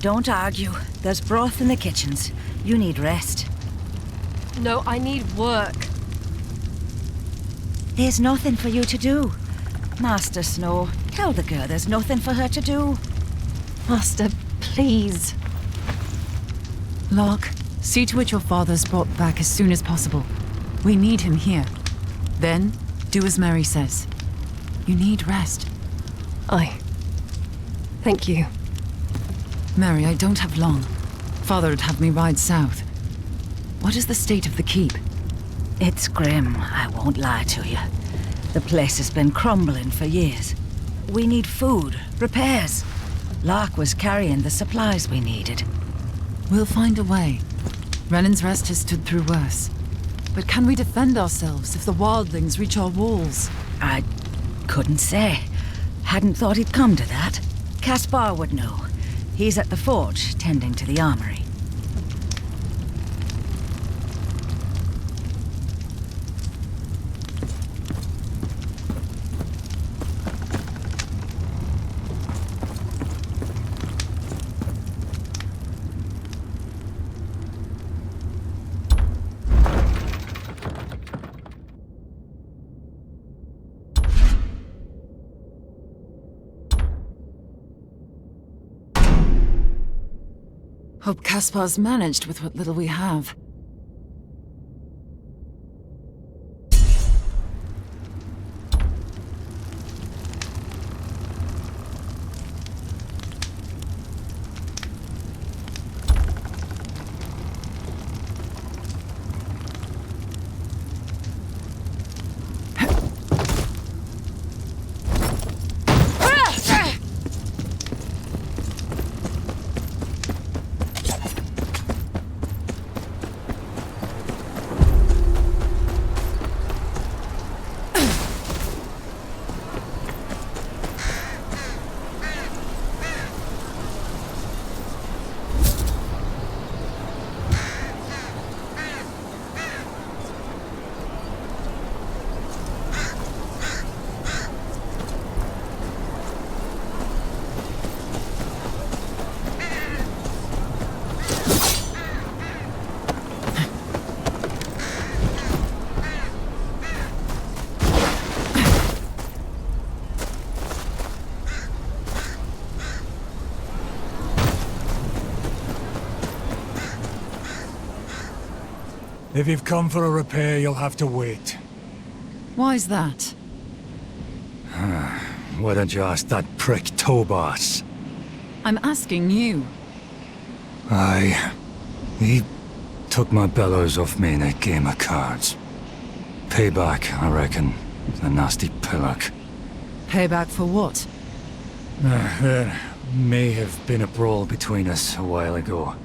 Don't argue. There's broth in the kitchens. You need rest. No, I need work. There's nothing for you to do. Master Snow, tell the girl there's nothing for her to do. Master, please. Lark, see to it your father's brought back as soon as possible. We need him here. Then, do as Mary says. You need rest. Aye. Thank you. Mary, I don't have long. Father would have me ride south. What is the state of the keep? It's grim, I won't lie to you. The place has been crumbling for years. We need food, repairs. Lark was carrying the supplies we needed. We'll find a way. Renan's Rest has stood through worse. But can we defend ourselves if the Wildlings reach our walls? I couldn't say. Hadn't thought it'd come to that. Caspar would know. He's at the forge, tending to the armory. Hope Caspar's managed with what little we have. If you've come for a repair, you'll have to wait. Why's that? Why don't you ask that prick Tobas? I'm asking you. He took my bellows off me in a game of cards. Payback, I reckon. The nasty pillock. Payback for what? There may have been a brawl between us a while ago.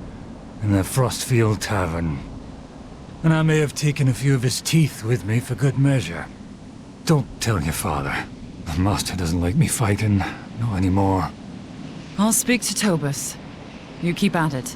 In the Frostfield Tavern. And I may have taken a few of his teeth with me for good measure. Don't tell your father. The master doesn't like me fighting. Not anymore. I'll speak to Tobas. You keep at it.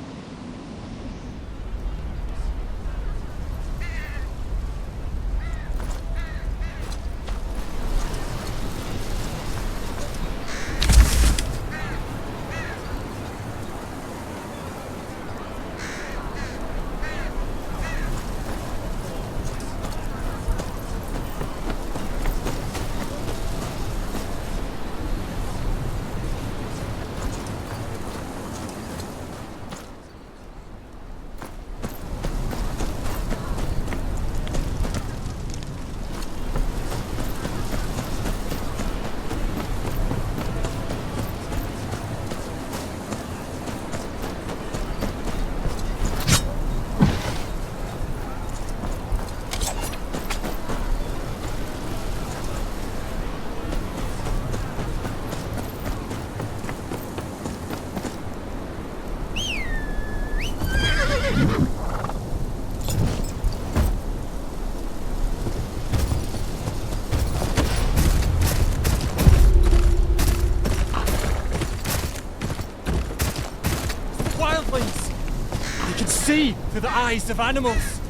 See through the eyes of animals.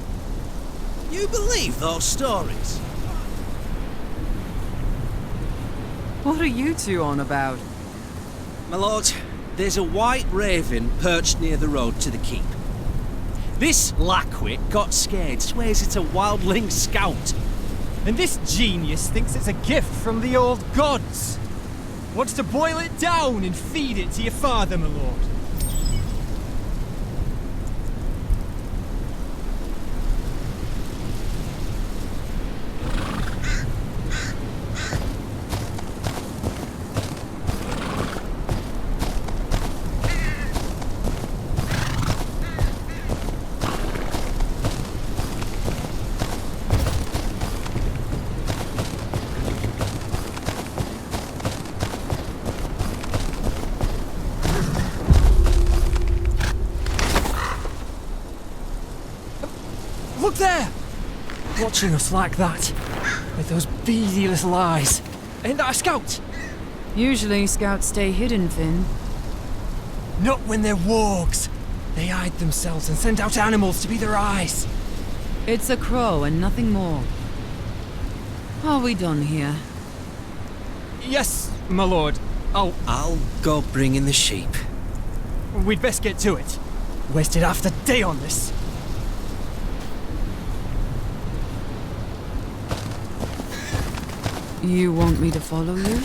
You believe those stories? What are you two on about? My lord, there's a white raven perched near the road to the keep. This lackwit got scared, swears it's a wildling scout. And this genius thinks it's a gift from the old gods. Wants to boil it down and feed it to your father, my lord. Look there! Watching us like that, with those beady little eyes. Ain't that a scout? Usually scouts stay hidden, Finn. Not when they're wargs. They hide themselves and send out animals to be their eyes. It's a crow and nothing more. Are we done here? Yes, my lord. I'll go bring in the sheep. We'd best get to it. Wasted half the day on this. You want me to follow you?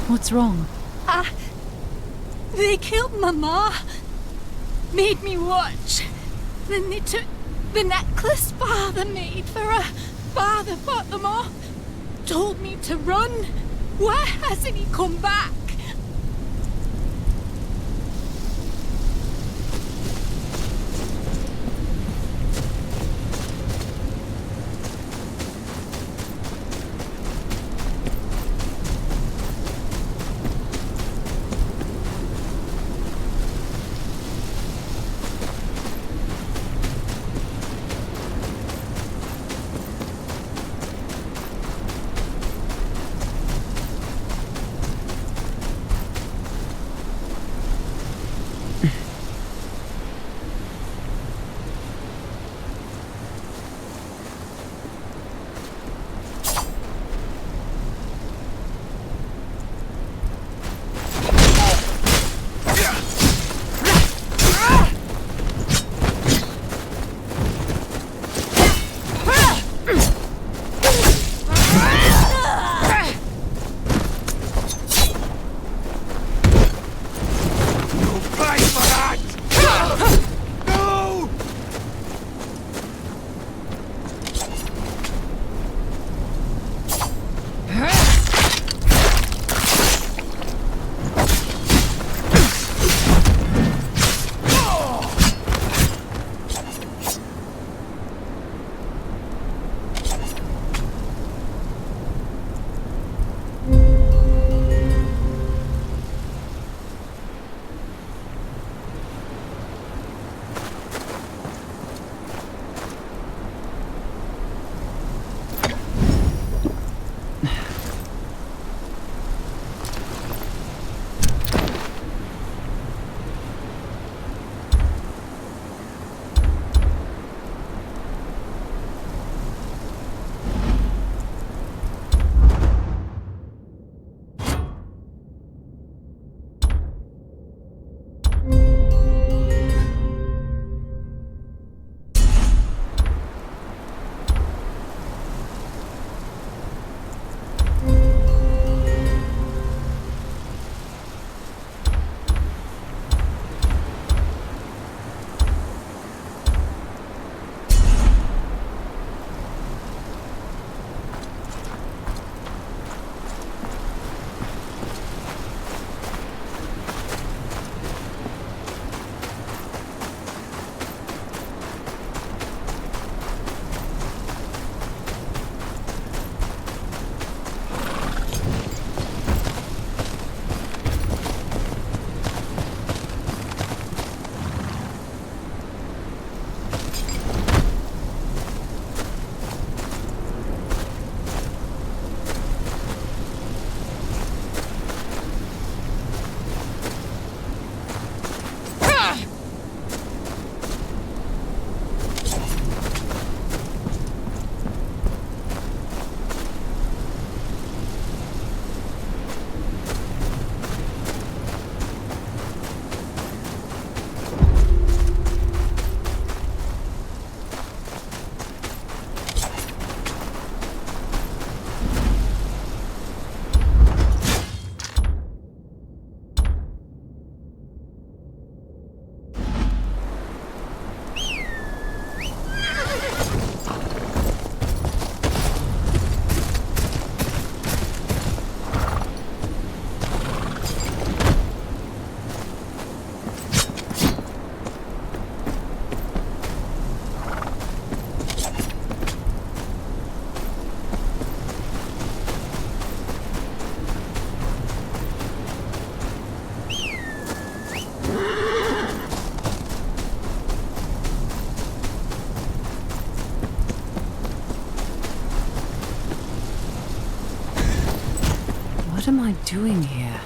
What's wrong? They killed my ma. Made me watch. Then they took the necklace father made for her. Father fought them off. Told me to run. Why hasn't he come back? I doing here?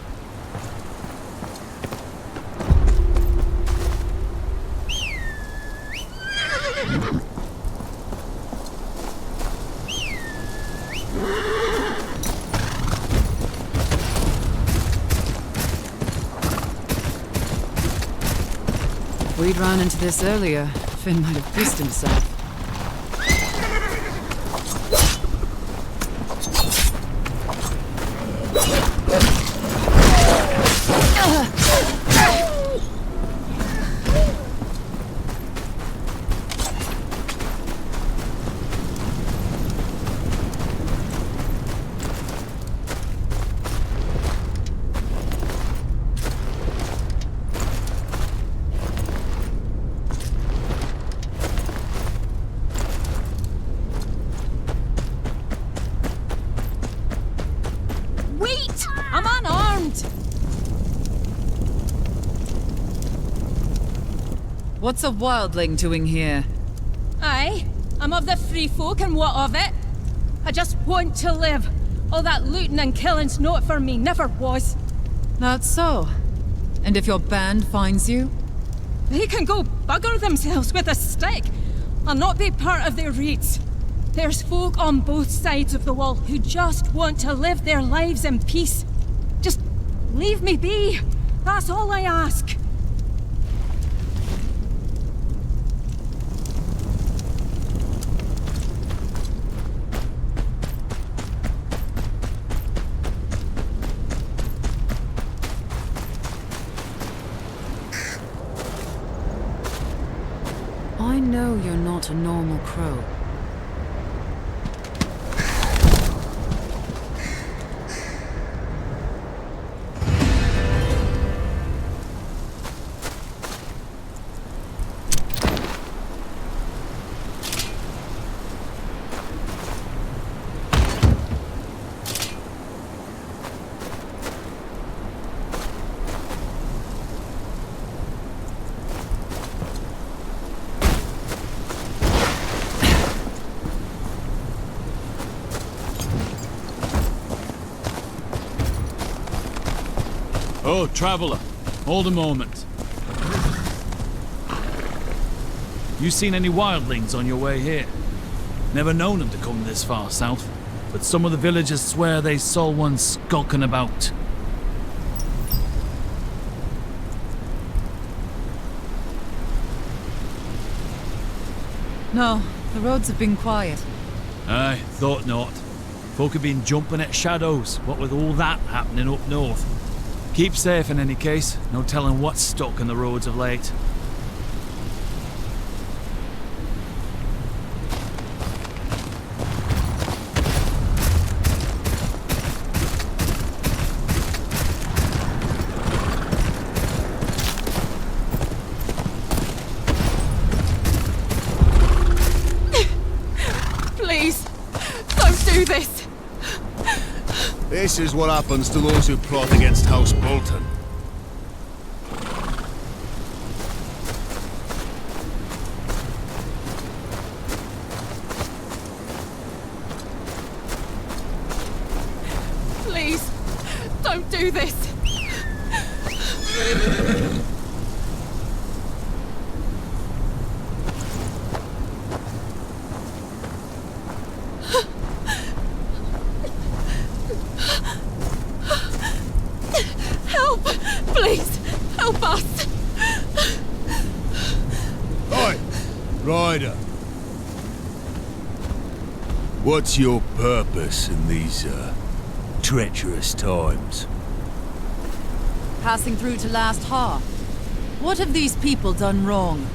We'd run into this earlier. Finn might have pissed himself. Wait! I'm unarmed! What's a wildling doing here? Aye, I'm of the free folk and what of it? I just want to live. All that looting and killing's not for me, never was. That's so. And if your band finds you? They can go bugger themselves with a stick. I'll not be part of their raids. There's folk on both sides of the wall who just want to live their lives in peace. Just leave me be. That's all I ask. I know you're not a normal crow. Oh, traveler, hold a moment. You seen any wildlings on your way here? Never known them to come this far south, but some of the villagers swear they saw one skulking about. No, the roads have been quiet. Aye, thought not. Folk have been jumping at shadows, what with all that happening up north. Keep safe in any case, no telling what's stuck in the roads of late. Please, don't do this. This is what happens to those who plot against House Bolton. Please, don't do this. Help! Please, help us! Oi, Ryder. What's your purpose in these, treacherous times? Passing through to Last Half. What have these people done wrong?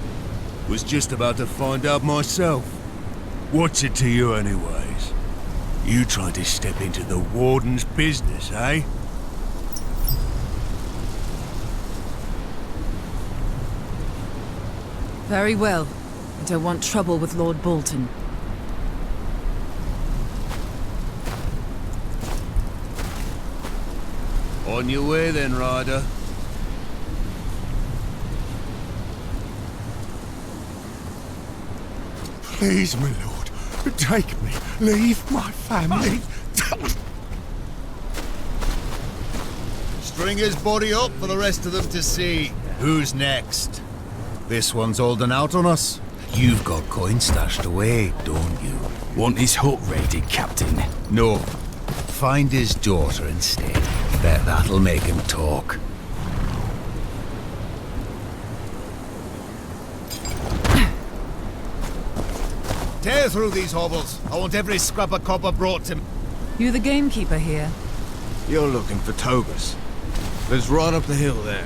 Was just about to find out myself. What's it to you anyways? You trying to step into the Warden's business, eh? Very well. I don't want trouble with Lord Bolton. On your way then, Ryder. Please, my lord, take me. Leave my family. Bring his body up for the rest of them to see. Who's next? This one's holding out on us. You've got coin stashed away, don't you? Want his hut raided, Captain? No. Find his daughter instead. Bet that'll make him talk. Tear through these hovels. I want every scrap of copper brought to me. You the gamekeeper here? You're looking for Togas. Lives right up the hill there.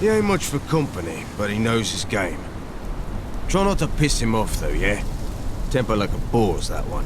He ain't much for company, but he knows his game. Try not to piss him off, though, yeah? Temper like a boar's, that one.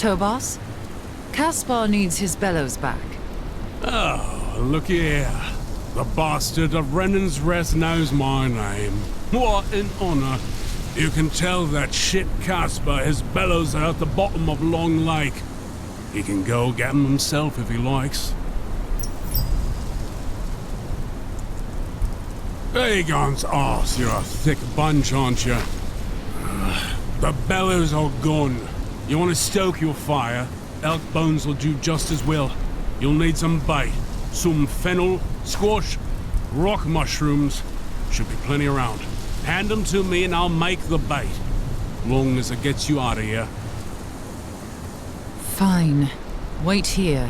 Tobas? Caspar needs his bellows back. Oh, look here. The bastard of Renan's Rest knows my name. What an honor. You can tell that shit Caspar his bellows are at the bottom of Long Lake. He can go get them himself if he likes. Aegon's arse, you're a thick bunch, aren't you? The bellows are gone. You want to stoke your fire? Elk bones will do just as well. You'll need some bait. Some fennel, squash, rock mushrooms. Should be plenty around. Hand them to me and I'll make the bait. Long as it gets you out of here. Fine. Wait here.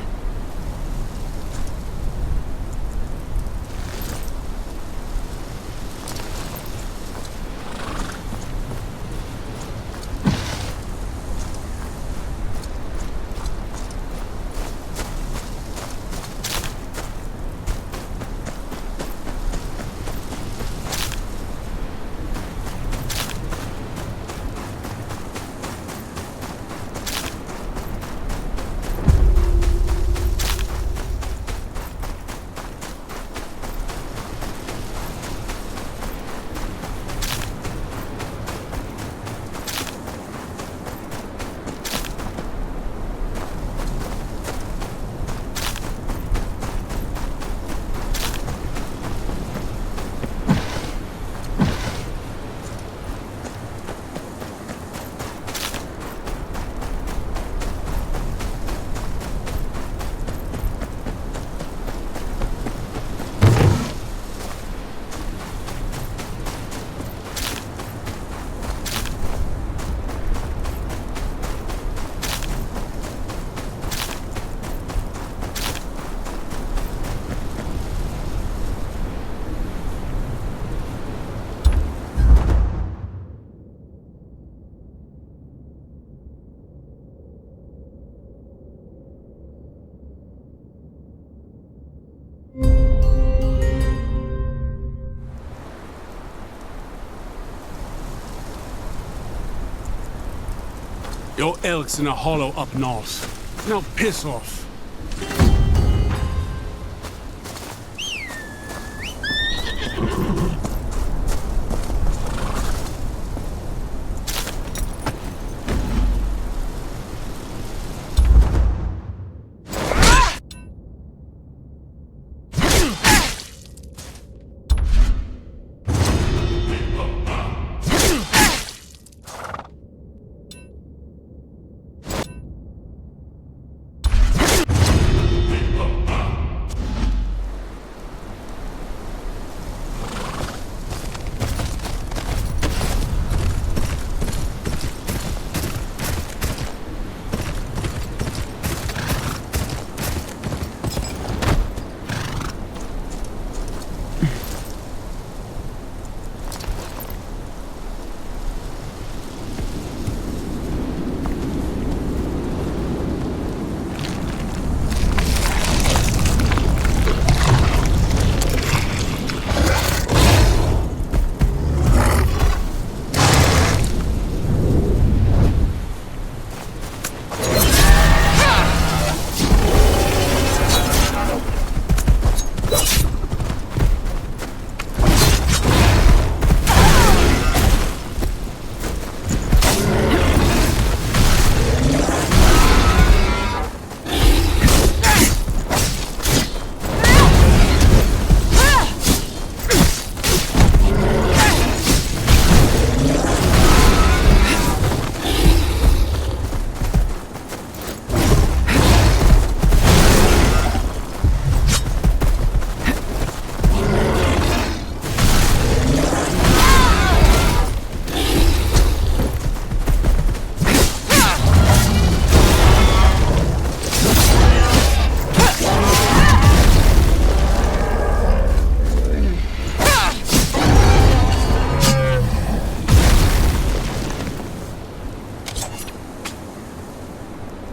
Your elk's in a hollow up north. Now piss off.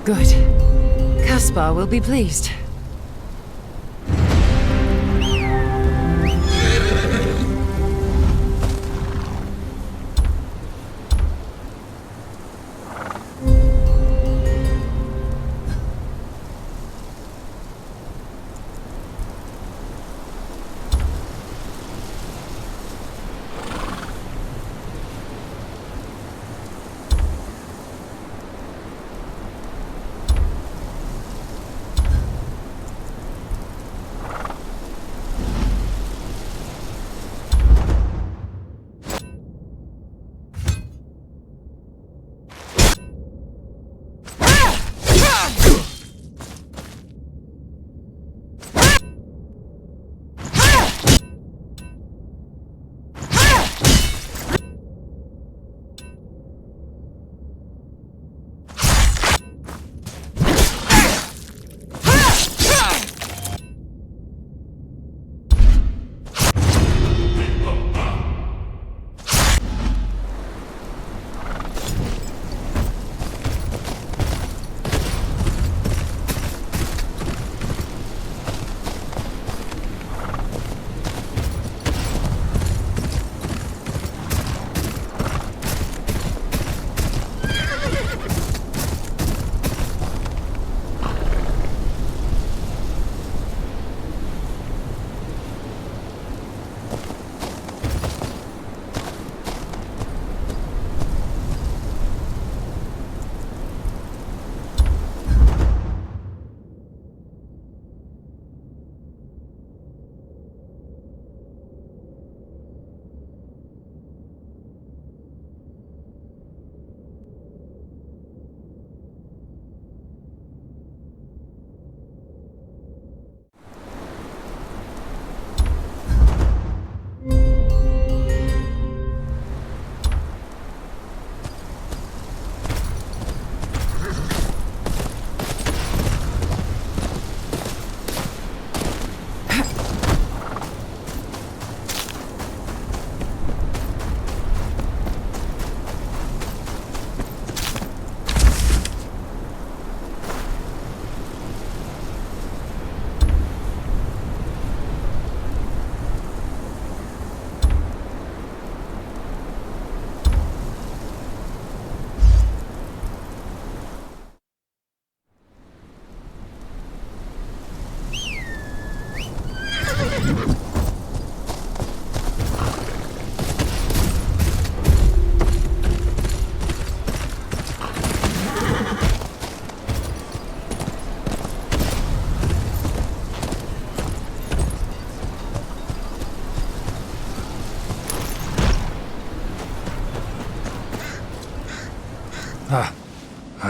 Good. Caspar will be pleased.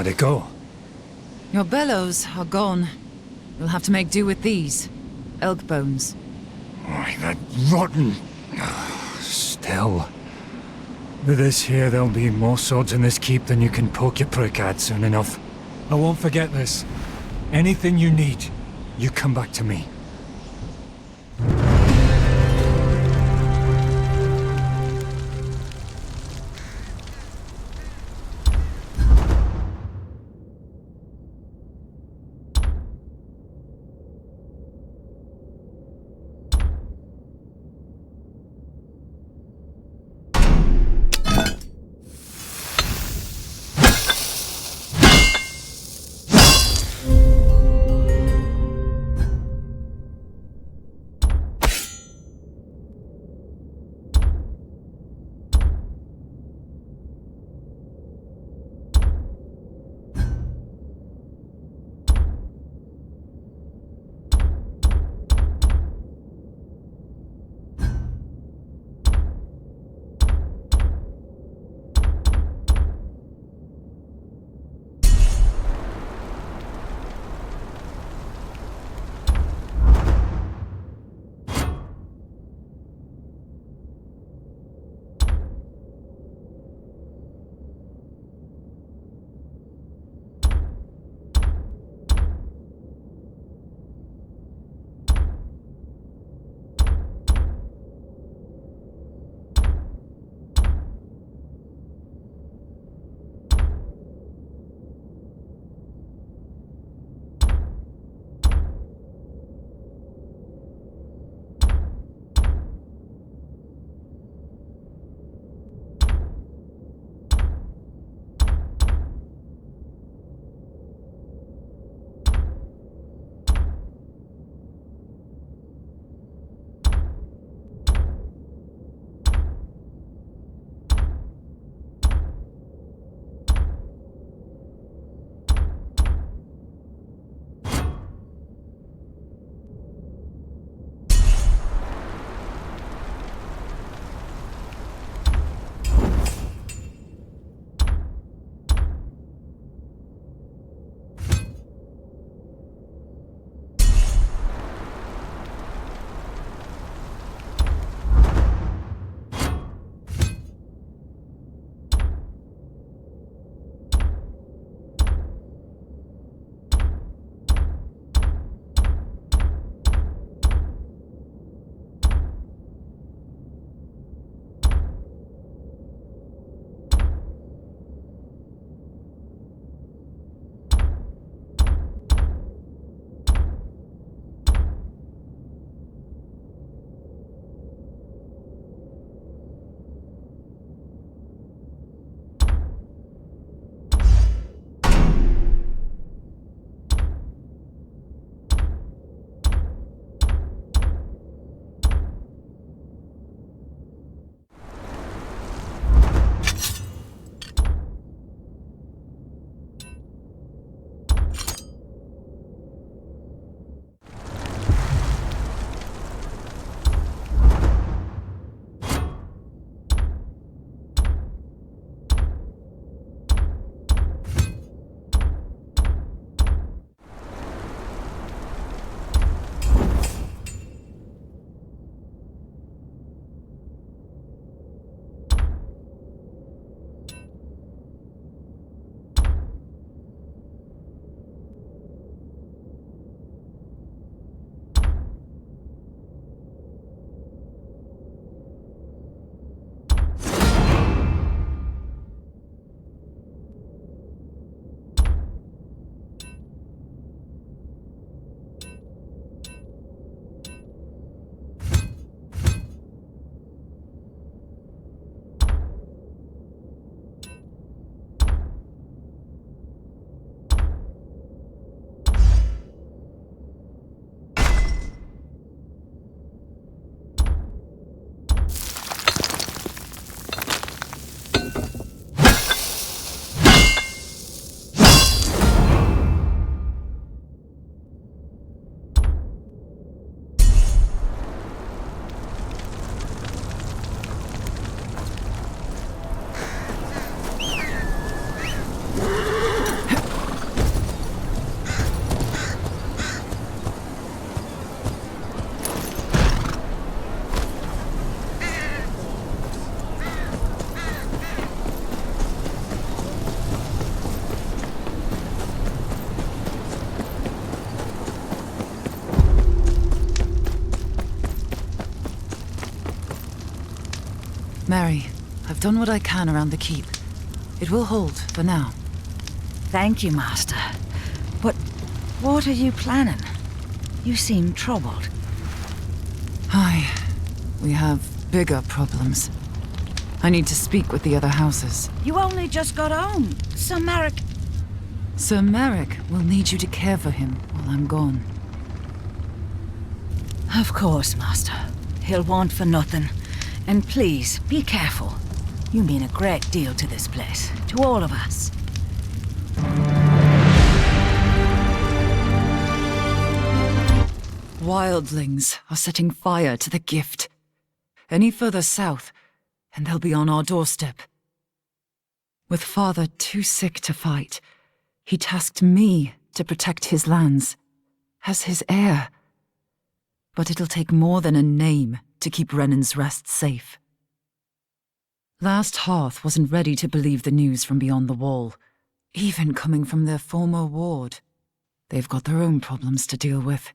it go? Your bellows are gone. You'll have to make do with these. Elk bones. Why, that rotten... Still... With this here, there'll be more swords in this keep than you can poke your prick at soon enough. I won't forget this. Anything you need, you come back to me. Mary, I've done what I can around the keep. It will hold for now. Thank you, Master. But what are you planning? You seem troubled. Aye, we have bigger problems. I need to speak with the other houses. You only just got home. Sir Merrick... Sir Merrick will need you to care for him while I'm gone. Of course, Master. He'll want for nothing. And please, be careful. You mean a great deal to this place. To all of us. Wildlings are setting fire to the gift. Any further south, and they'll be on our doorstep. With father too sick to fight, he tasked me to protect his lands, as his heir. But it'll take more than a name to keep Renan's Rest safe. Last Hearth wasn't ready to believe the news from beyond the wall, even coming from their former ward. They've got their own problems to deal with.